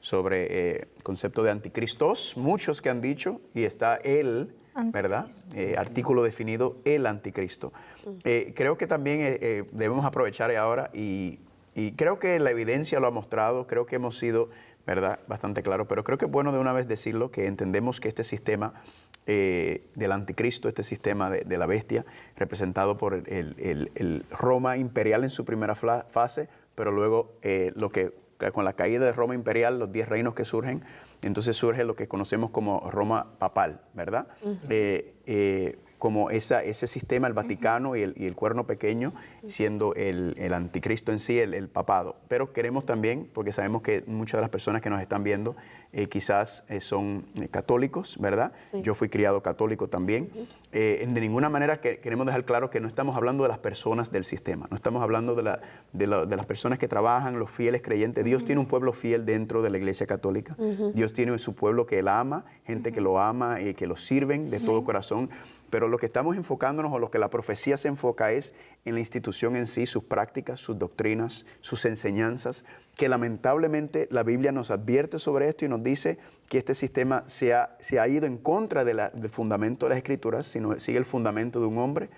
sobre el concepto de anticristos, muchos que han dicho, y está él, ¿verdad? Artículo definido, el anticristo. Creo que también debemos aprovechar ahora y creo que la evidencia lo ha mostrado, creo que hemos sido, ¿verdad?, bastante claros, pero creo que es bueno de una vez decirlo, que entendemos que este sistema del anticristo, este sistema de la bestia, representado por el Roma imperial en su primera fase, pero luego con la caída de Roma imperial, los 10 reinos que surgen, entonces surge lo que conocemos como Roma papal, ¿verdad? Como ese sistema, el Vaticano y el cuerno pequeño, siendo el anticristo en sí, el papado. Pero queremos también, porque sabemos que muchas de las personas que nos están viendo quizás son católicos, ¿verdad? Sí. Yo fui criado católico también. De ninguna manera queremos dejar claro que no estamos hablando de las personas del sistema, no estamos hablando de las personas que trabajan, los fieles creyentes. Dios tiene un pueblo fiel dentro de la Iglesia Católica. Dios tiene su pueblo que Él ama, gente que lo ama y que lo sirven de todo corazón. Pero lo que estamos enfocándonos o lo que la profecía se enfoca es en la institución en sí, sus prácticas, sus doctrinas, sus enseñanzas, que lamentablemente la Biblia nos advierte sobre esto y nos dice que este sistema se ha ido en contra del fundamento de las Escrituras, sino sigue el fundamento de un hombre.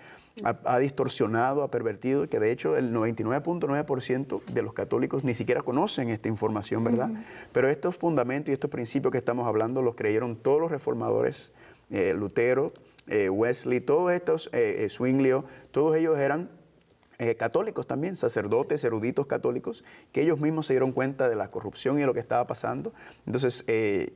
ha distorsionado, ha pervertido, que de hecho el 99.9% de los católicos ni siquiera conocen esta información, ¿verdad? Pero estos fundamentos y estos principios que estamos hablando los creyeron todos los reformadores, Lutero, Wesley, todos estos, Zwinglio, todos ellos eran católicos también, sacerdotes, eruditos católicos, que ellos mismos se dieron cuenta de la corrupción y de lo que estaba pasando. Entonces,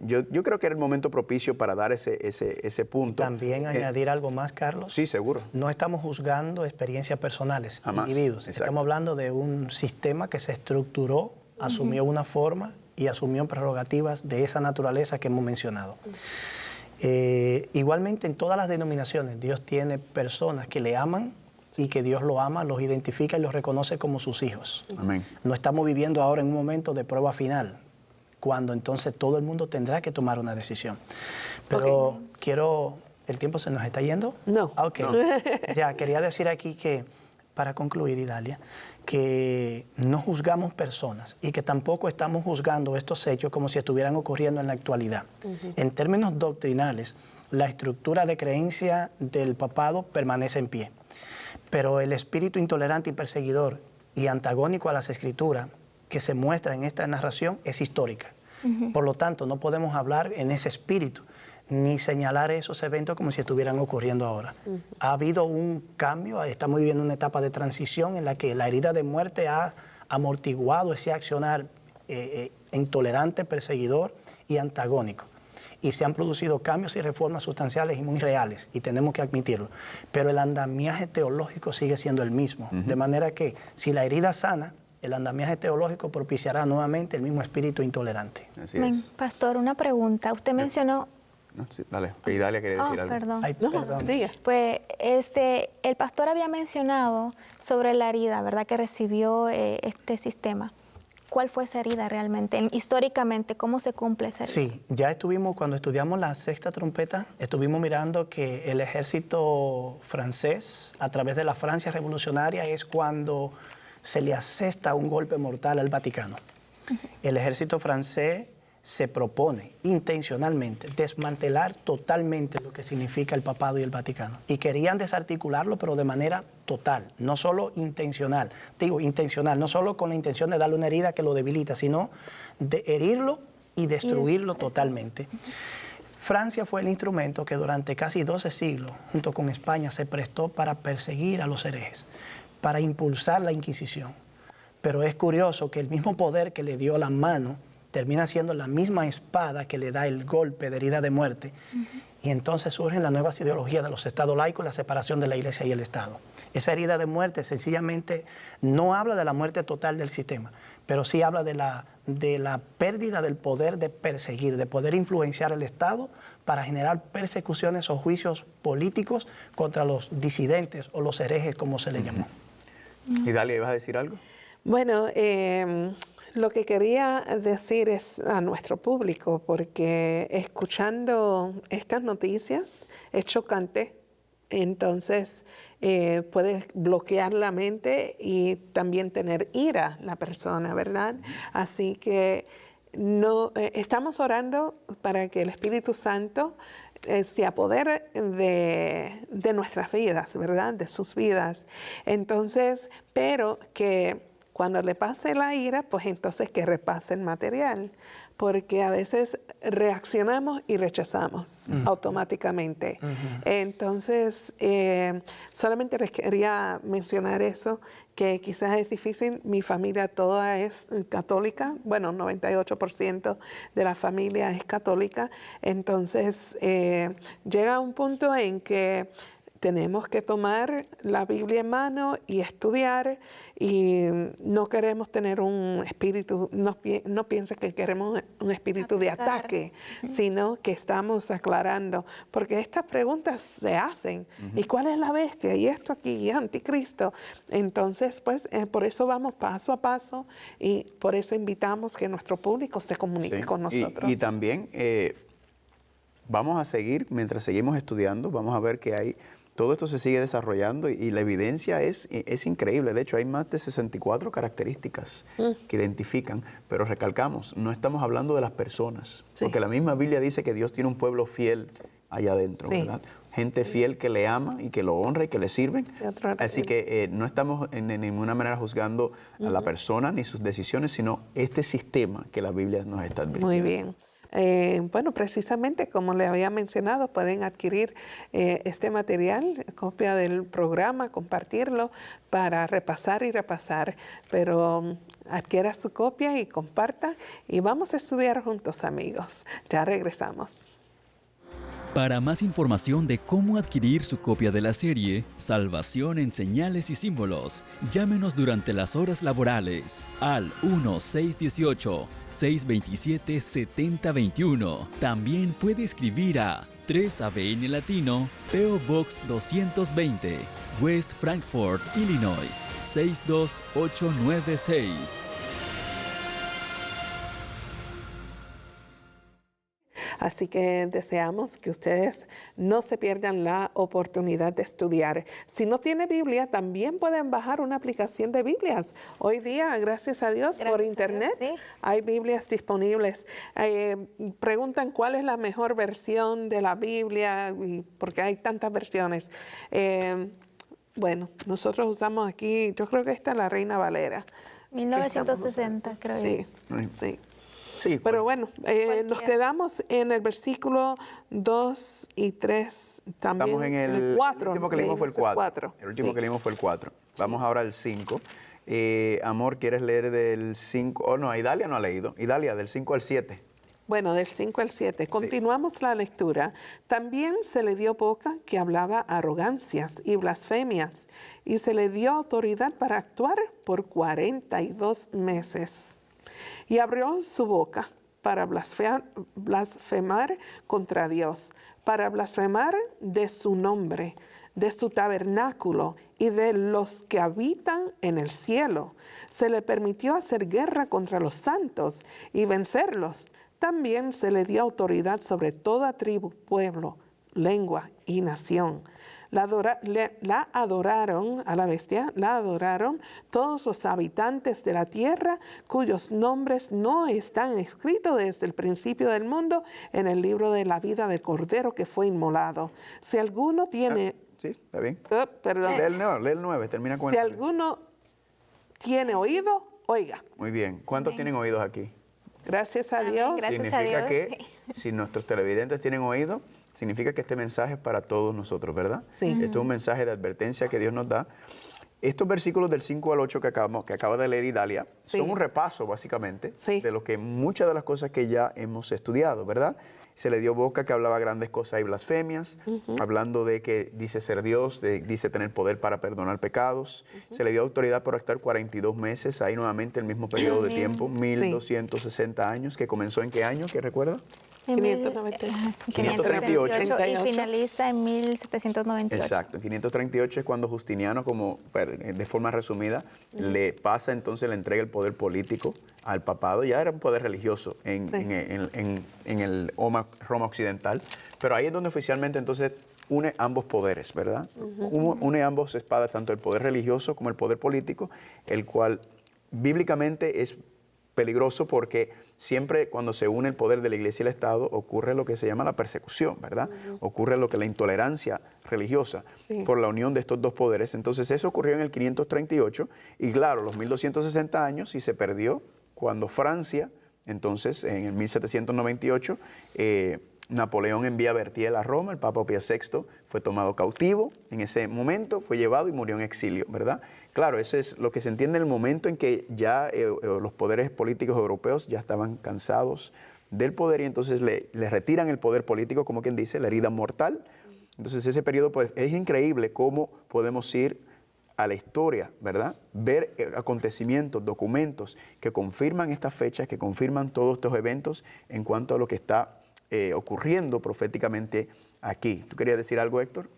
yo creo que era el momento propicio para dar ese punto. También añadir algo más, Carlos. Sí, seguro. No estamos juzgando experiencias personales, Jamás. individuos. Exacto. Estamos hablando de un sistema que se estructuró, asumió una forma y asumió prerrogativas de esa naturaleza que hemos mencionado. Igualmente, en todas las denominaciones, Dios tiene personas que le aman y que Dios lo ama, los identifica y los reconoce como sus hijos. Amén. No estamos viviendo ahora en un momento de prueba final, cuando entonces todo el mundo tendrá que tomar una decisión. Pero quiero... ¿El tiempo se nos está yendo? No. Ok. No. Ya, quería decir aquí que, para concluir, Idalia, que no juzgamos personas y que tampoco estamos juzgando estos hechos como si estuvieran ocurriendo en la actualidad. En términos doctrinales, la estructura de creencia del papado permanece en pie. Pero el espíritu intolerante y perseguidor y antagónico a las Escrituras que se muestra en esta narración es histórica. Por lo tanto, no podemos hablar en ese espíritu ni señalar esos eventos como si estuvieran ocurriendo ahora. Ha habido un cambio, estamos viviendo una etapa de transición en la que la herida de muerte ha amortiguado ese accionar intolerante, perseguidor y antagónico. Y se han producido cambios y reformas sustanciales y muy reales, y tenemos que admitirlo. Pero el andamiaje teológico sigue siendo el mismo. De manera que si la herida sana, el andamiaje teológico propiciará nuevamente el mismo espíritu intolerante. Así es. Pastor, una pregunta. Usted mencionó... No, sí, dale, Idalia quería decir algo. Perdón. Ay, perdón. Diga. Pues el pastor había mencionado sobre la herida, ¿verdad?, que recibió este sistema. ¿Cuál fue esa herida realmente? Históricamente, ¿cómo se cumple esa herida? Sí, ya estuvimos, cuando estudiamos la sexta trompeta, estuvimos mirando que el ejército francés, a través de la Francia revolucionaria, es cuando se le asesta un golpe mortal al Vaticano. El ejército francés se propone intencionalmente desmantelar totalmente lo que significa el papado y el Vaticano. Y querían desarticularlo, pero de manera total, no solo intencional. Digo, intencional, no solo con la intención de darle una herida que lo debilita, sino de herirlo y destruirlo totalmente. Francia fue el instrumento que durante casi 12 siglos, junto con España, se prestó para perseguir a los herejes, para impulsar la Inquisición. Pero es curioso que el mismo poder que le dio la mano termina siendo la misma espada que le da el golpe de herida de muerte. Y entonces surgen las nuevas ideologías de los estados laicos y la separación de la Iglesia y el Estado. Esa herida de muerte sencillamente no habla de la muerte total del sistema, pero sí habla de la pérdida del poder de perseguir, de poder influenciar el Estado para generar persecuciones o juicios políticos contra los disidentes o los herejes, como se le llamó. Idalia, ¿ibas a decir algo? Bueno, lo que quería decir es a nuestro público, porque escuchando estas noticias es chocante, entonces puede bloquear la mente y también tener ira la persona, ¿verdad? Así que estamos orando para que el Espíritu Santo se apodere de nuestras vidas, ¿verdad? De sus vidas. Entonces, pero que cuando le pase la ira, pues entonces que repase el material, porque a veces reaccionamos y rechazamos automáticamente. Entonces, solamente les quería mencionar eso, que quizás es difícil. Mi familia toda es católica, bueno, 98% de la familia es católica. Entonces, llega un punto en que tenemos que tomar la Biblia en mano y estudiar, y no queremos tener un espíritu, no pienses que queremos un espíritu de ataque, sino que estamos aclarando, porque estas preguntas se hacen. ¿Y cuál es la bestia? Y esto aquí, y anticristo. Entonces, pues, por eso vamos paso a paso, y por eso invitamos que nuestro público se comunique con nosotros. Y también vamos a seguir, mientras seguimos estudiando, vamos a ver que hay... Todo esto se sigue desarrollando y la evidencia es increíble. De hecho, hay más de 64 características que identifican, pero recalcamos, no estamos hablando de las personas, porque la misma Biblia dice que Dios tiene un pueblo fiel allá adentro, ¿verdad? gente fiel que le ama y que lo honra y que le sirven. Así que no estamos en ninguna manera juzgando a la persona ni sus decisiones, sino este sistema que la Biblia nos está advirtiendo. Muy bien. Bueno, precisamente como le había mencionado, pueden adquirir este material, copia del programa, compartirlo para repasar y repasar, pero adquiera su copia y comparta y vamos a estudiar juntos, amigos. Ya regresamos. Para más información de cómo adquirir su copia de la serie Salvación en Señales y Símbolos, llámenos durante las horas laborales al 1-618-627-7021. También puede escribir a 3 ABN Latino, P.O. Box 220, West Frankfort, Illinois, 62896. Así que deseamos que ustedes no se pierdan la oportunidad de estudiar. Si no tiene Biblia, también pueden bajar una aplicación de Biblias. Hoy día, gracias a Dios, por internet, hay Biblias disponibles. Preguntan cuál es la mejor versión de la Biblia, porque hay tantas versiones. Bueno, nosotros usamos aquí, yo creo que esta es la Reina Valera. 1960, creo. Sí, sí. Sí, pero bueno, nos quedamos en el versículo 2 y 3 también. Estamos en el 4. El último que leímos fue el 4. El último que leímos fue el 4. Vamos ahora al 5. Amor, ¿quieres leer del 5? Oh, no, Idalia no ha leído. Idalia, del 5 al 7. Bueno, del 5 al 7. Continuamos la lectura. También se le dio boca que hablaba arrogancias y blasfemias, y se le dio autoridad para actuar por 42 meses. Y abrió su boca para blasfemar contra Dios, para blasfemar de su nombre, de su tabernáculo y de los que habitan en el cielo. Se le permitió hacer guerra contra los santos y vencerlos. También se le dio autoridad sobre toda tribu, pueblo, lengua y nación. La adoraron a la bestia, la adoraron todos los habitantes de la tierra cuyos nombres no están escritos desde el principio del mundo en el libro de la vida del Cordero que fue inmolado. Si alguno tiene... Sí, está bien. Perdón. Lee el 9, termina con Si alguno tiene oído, oiga. Muy bien. ¿Cuántos tienen oídos aquí? Gracias a Dios. Significa que si nuestros televidentes tienen oído, significa que este mensaje es para todos nosotros, ¿verdad? Sí. Este es un mensaje de advertencia que Dios nos da. Estos versículos del 5 al 8 que acaba de leer Idalia son un repaso, básicamente, de lo que muchas de las cosas que ya hemos estudiado, ¿verdad? Se le dio boca que hablaba grandes cosas y blasfemias, hablando de que dice ser Dios, dice tener poder para perdonar pecados. Se le dio autoridad por estar 42 meses, ahí nuevamente el mismo periodo de tiempo, 1260 años, que comenzó ¿en qué año? ¿Qué recuerda? 538. Y finaliza en 1798. Exacto, en 538 es cuando Justiniano, como de forma resumida, le pasa entonces, le entrega el poder político al papado. Ya era un poder religioso en el Roma occidental, pero ahí es donde oficialmente entonces une ambos poderes, ¿verdad? Une ambos espadas, tanto el poder religioso como el poder político, el cual bíblicamente es peligroso porque siempre cuando se une el poder de la Iglesia y el Estado ocurre lo que se llama la persecución, ¿verdad? Ocurre lo que la intolerancia religiosa por la unión de estos dos poderes. Entonces eso ocurrió en el 538 y claro, los 1260 años y se perdió cuando Francia, entonces en el 1798, Napoleón envía a Berthier a Roma, el Papa Pío VI fue tomado cautivo, en ese momento fue llevado y murió en exilio, ¿verdad? Claro, eso es lo que se entiende en el momento en que ya los poderes políticos europeos ya estaban cansados del poder y entonces le retiran el poder político, como quien dice, la herida mortal. Entonces ese periodo pues, es increíble cómo podemos ir a la historia, ¿verdad? Ver acontecimientos, documentos que confirman estas fechas, que confirman todos estos eventos en cuanto a lo que está ocurriendo proféticamente aquí. ¿Tú querías decir algo, Héctor?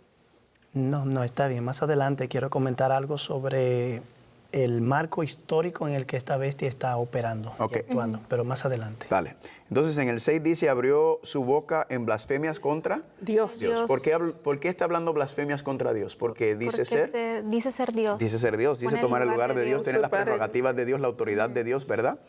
No, está bien. Más adelante quiero comentar algo sobre el marco histórico en el que esta bestia está operando y actuando, pero más adelante. Vale. Entonces en el 6 dice, abrió su boca en blasfemias contra Dios. ¿Por qué está hablando blasfemias contra Dios? Porque dice dice ser Dios. Dice ser Dios, dice tomar el lugar de Dios, tener las prerrogativas de Dios, la autoridad de Dios, ¿verdad?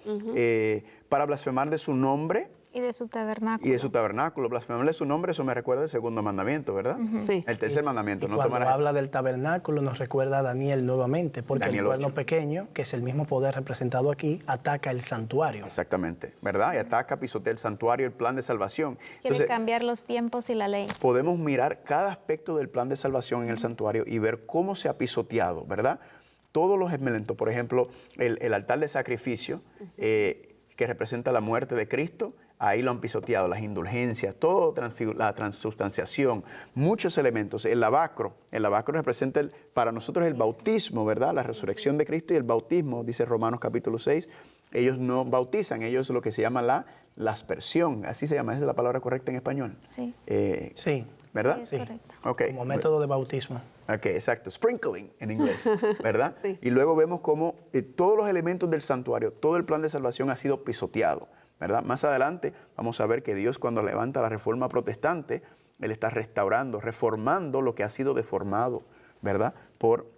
Para blasfemar de su nombre Y de su tabernáculo. Y de su tabernáculo. Blasfemarle su nombre, eso me recuerda el segundo mandamiento, ¿verdad? Sí. El tercer mandamiento. Y no cuando tomarás... habla del tabernáculo nos recuerda a Daniel nuevamente, porque Daniel el cuerno 8. pequeño, que es el mismo poder representado aquí, ataca el santuario. Exactamente, ¿verdad? Y ataca, pisotea el santuario, el plan de salvación. Quiere cambiar los tiempos y la ley. Podemos mirar cada aspecto del plan de salvación en el santuario y ver cómo se ha pisoteado, ¿verdad? Todos los elementos, por ejemplo, el altar de sacrificio, que representa la muerte de Cristo, ahí lo han pisoteado, las indulgencias, todo la transubstanciación, muchos elementos. El lavacro representa para nosotros el bautismo, ¿verdad? La resurrección de Cristo y el bautismo, dice Romanos capítulo 6. Ellos no bautizan, ellos lo que se llama la aspersión, así se llama, ¿esa es la palabra correcta en español? Sí. Sí. ¿Verdad? Sí, es correcto. Okay. Como método de bautismo. Ok, exacto. Sprinkling en inglés, ¿verdad? Sí. Y luego vemos cómo todos los elementos del santuario, todo el plan de salvación ha sido pisoteado, ¿verdad? Más adelante vamos a ver que Dios, cuando levanta la reforma protestante, Él está restaurando, reformando lo que ha sido deformado, ¿verdad? Por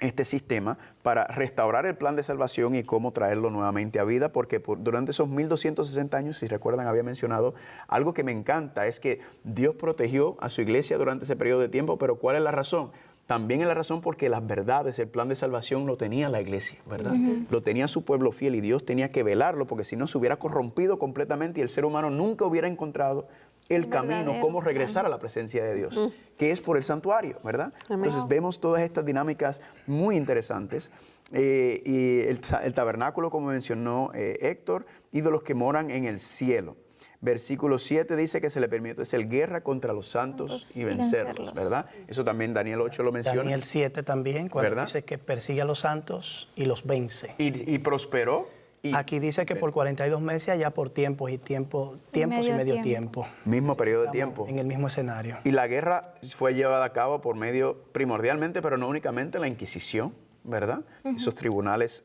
este sistema para restaurar el plan de salvación y cómo traerlo nuevamente a vida, porque durante esos 1260 años, si recuerdan, había mencionado, algo que me encanta es que Dios protegió a su iglesia durante ese periodo de tiempo, pero ¿cuál es la razón? También es la razón porque las verdades, el plan de salvación lo tenía la iglesia, ¿verdad? Lo tenía su pueblo fiel y Dios tenía que velarlo, porque si no se hubiera corrompido completamente y el ser humano nunca hubiera encontrado el camino, cómo regresar a la presencia de Dios, que es por el santuario, ¿verdad? Amén. Entonces vemos todas estas dinámicas muy interesantes. Y el tabernáculo, como mencionó Héctor, y de los que moran en el cielo. Versículo 7 dice que se le permite hacer guerra contra los santos y vencerlos, ¿verdad? Eso también Daniel 8 lo menciona. Daniel 7 también, cuando ¿verdad? dice que persigue a los santos y los vence. Y prosperó. Aquí dice que por 42 meses, allá por tiempos y medio tiempo. Mismo periodo de Estamos tiempo. en el mismo escenario. Y la guerra fue llevada a cabo por medio, primordialmente, pero no únicamente, la Inquisición, ¿verdad? Esos tribunales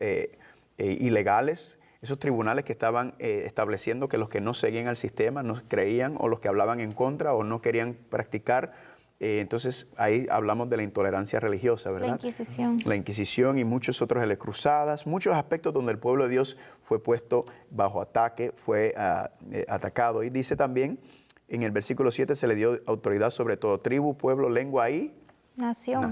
ilegales, esos tribunales que estaban estableciendo que los que no seguían al sistema, no creían, o los que hablaban en contra o no querían practicar. Entonces ahí hablamos de la intolerancia religiosa, ¿verdad? La Inquisición. La Inquisición y muchos otros, las cruzadas, muchos aspectos donde el pueblo de Dios fue puesto bajo ataque, fue atacado. Y dice también, en el versículo 7, se le dio autoridad sobre todo tribu, pueblo, lengua y Nación.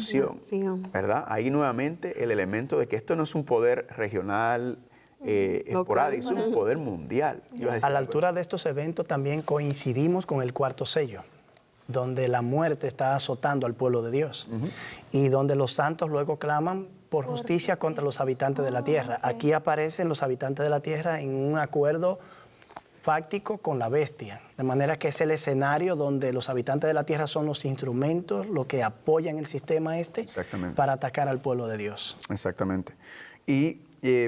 ¿verdad? Ahí nuevamente el elemento de que esto no es un poder regional, esporádico, es un poder mundial. A la altura de estos eventos también coincidimos con el cuarto sello, donde la muerte está azotando al pueblo de Dios y donde los santos luego claman por justicia contra los habitantes de la tierra. Aquí aparecen los habitantes de la tierra en un acuerdo fáctico con la bestia, de manera que es el escenario donde los habitantes de la tierra son los instrumentos, lo que apoyan el sistema para atacar al pueblo de Dios. Exactamente. Y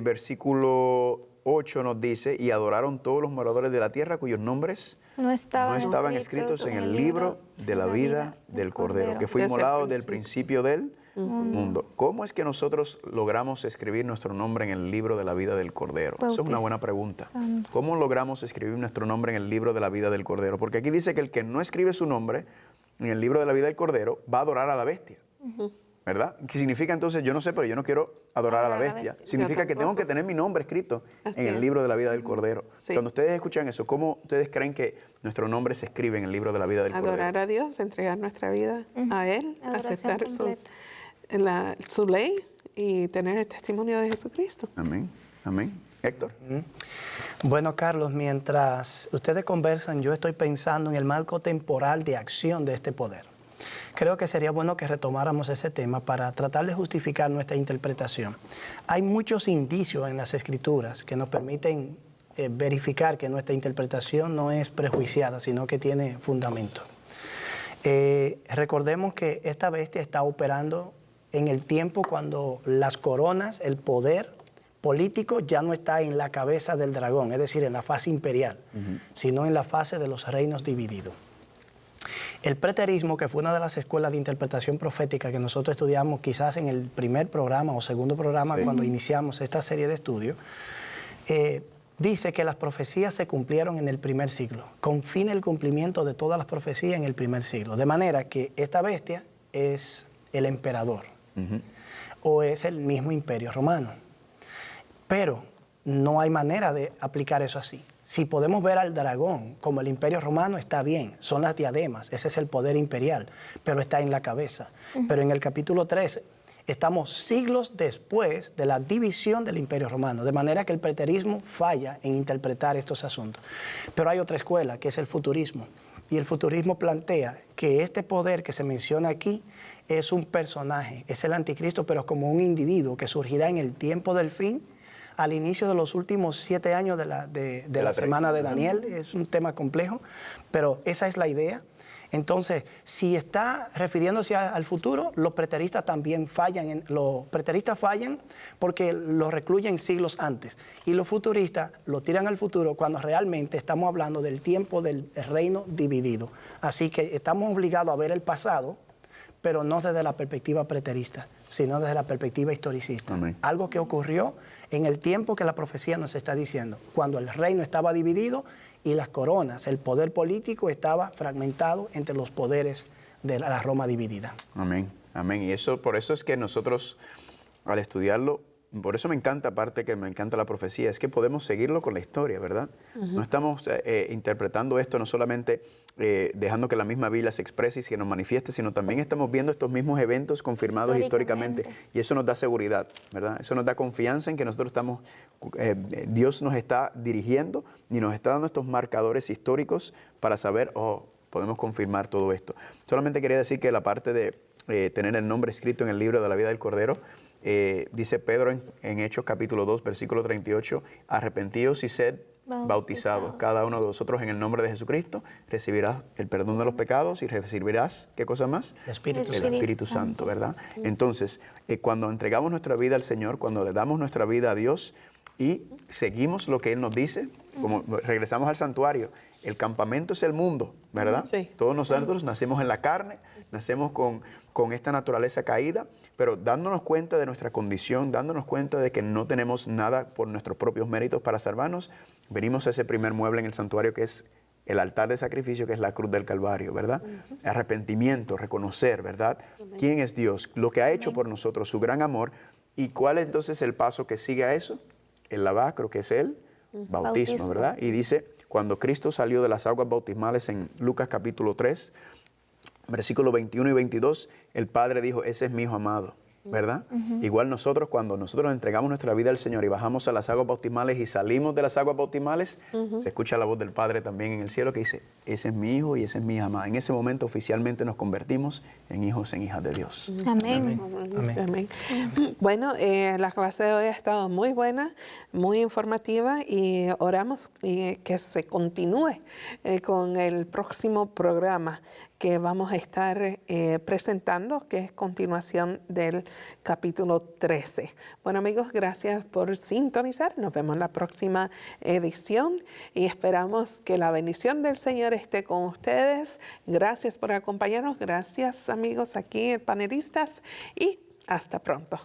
versículo 8 nos dice, y adoraron todos los moradores de la tierra cuyos nombres no estaban escritos en el libro de la vida del Cordero, que fue inmolado desde el principio del mundo. ¿Cómo es que nosotros logramos escribir nuestro nombre en el libro de la vida del Cordero? Esa es una buena pregunta. ¿Cómo logramos escribir nuestro nombre en el libro de la vida del Cordero? Porque aquí dice que el que no escribe su nombre en el libro de la vida del Cordero va a adorar a la bestia. ¿Verdad? ¿Qué significa entonces? Yo no sé, pero yo no quiero adorar a la bestia. Significa que tengo que tener mi nombre escrito en el libro de la vida del Cordero. Sí. Cuando ustedes escuchan eso, ¿cómo ustedes creen que nuestro nombre se escribe en el libro de la vida del Cordero? Adorar a Dios, entregar nuestra vida a Él, aceptar su ley y tener el testimonio de Jesucristo. Amén. Amén. Héctor. Bueno, Carlos, mientras ustedes conversan, yo estoy pensando en el marco temporal de acción de este poder. Creo que sería bueno que retomáramos ese tema para tratar de justificar nuestra interpretación. Hay muchos indicios en las Escrituras que nos permiten verificar que nuestra interpretación no es prejuiciada, sino que tiene fundamento. Recordemos que esta bestia está operando en el tiempo cuando las coronas, el poder político ya no está en la cabeza del dragón, es decir, en la fase imperial, sino en la fase de los reinos divididos. El preterismo, que fue una de las escuelas de interpretación profética que nosotros estudiamos quizás en el primer programa o segundo programa cuando iniciamos esta serie de estudios, dice que las profecías se cumplieron en el primer siglo, confina el cumplimiento de todas las profecías en el primer siglo, de manera que esta bestia es el emperador o es el mismo imperio romano. Pero no hay manera de aplicar eso así. Si podemos ver al dragón como el imperio romano, está bien, son las diademas, ese es el poder imperial, pero está en la cabeza. Pero en el capítulo 13 estamos siglos después de la división del imperio romano, de manera que el preterismo falla en interpretar estos asuntos. Pero hay otra escuela, que es el futurismo, y el futurismo plantea que este poder que se menciona aquí es un personaje, es el anticristo, pero como un individuo que surgirá en el tiempo del fin, al inicio de los últimos 7 años de la semana de Daniel. Es un tema complejo, pero esa es la idea. Entonces, si está refiriéndose al futuro, los preteristas también fallan. Los preteristas fallan porque lo recluyen siglos antes. Y los futuristas lo tiran al futuro cuando realmente estamos hablando del tiempo del reino dividido. Así que estamos obligados a ver el pasado, pero no desde la perspectiva preterista, sino desde la perspectiva historicista. Amén. Algo que ocurrió en el tiempo que la profecía nos está diciendo, cuando el reino estaba dividido y las coronas, el poder político estaba fragmentado entre los poderes de la Roma dividida. Amén, amén. Y eso, por eso es que nosotros, al estudiarlo, por eso me encanta, aparte que me encanta la profecía, es que podemos seguirlo con la historia, ¿verdad? No estamos interpretando esto no solamente dejando que la misma Biblia se exprese y se nos manifieste, sino también estamos viendo estos mismos eventos confirmados históricamente. Y eso nos da seguridad, ¿verdad? Eso nos da confianza en que nosotros estamos, Dios nos está dirigiendo y nos está dando estos marcadores históricos para saber, podemos confirmar todo esto. Solamente quería decir que la parte de tener el nombre escrito en el libro de la vida del Cordero, dice Pedro en Hechos capítulo 2, versículo 38, arrepentíos y sed bautizados, cada uno de vosotros en el nombre de Jesucristo, recibirás el perdón de los pecados y recibirás, ¿qué cosa más? El Espíritu El Espíritu Santo, ¿verdad? Entonces, cuando entregamos nuestra vida al Señor, cuando le damos nuestra vida a Dios y seguimos lo que Él nos dice, como regresamos al santuario, el campamento es el mundo, ¿verdad? Sí. Todos nosotros nacemos en la carne, nacemos con esta naturaleza caída, pero dándonos cuenta de nuestra condición, dándonos cuenta de que no tenemos nada por nuestros propios méritos para salvarnos, venimos a ese primer mueble en el santuario que es el altar de sacrificio, que es la cruz del Calvario, ¿verdad? Arrepentimiento, reconocer, ¿verdad? ¿Quién es Dios? Lo que ha hecho por nosotros, su gran amor. ¿Y cuál es entonces el paso que sigue a eso? El lavacro, que es el bautismo, ¿verdad? Y dice, cuando Cristo salió de las aguas bautismales en Lucas capítulo 3, versículos 21 y 22, el Padre dijo, ese es mi Hijo amado, ¿verdad? Igual nosotros, cuando nosotros entregamos nuestra vida al Señor y bajamos a las aguas bautismales y salimos de las aguas bautismales, se escucha la voz del Padre también en el cielo que dice, ese es mi Hijo y ese es mi Hija amada. En ese momento oficialmente nos convertimos en hijos, en hijas de Dios. Amén. Amén. Amén. Bueno, la clase de hoy ha estado muy buena, muy informativa y oramos que se continúe con el próximo programa que vamos a estar presentando, que es continuación del capítulo 13. Bueno, amigos, gracias por sintonizar. Nos vemos en la próxima edición y esperamos que la bendición del Señor esté con ustedes. Gracias por acompañarnos. Gracias, amigos, aquí panelistas, y hasta pronto.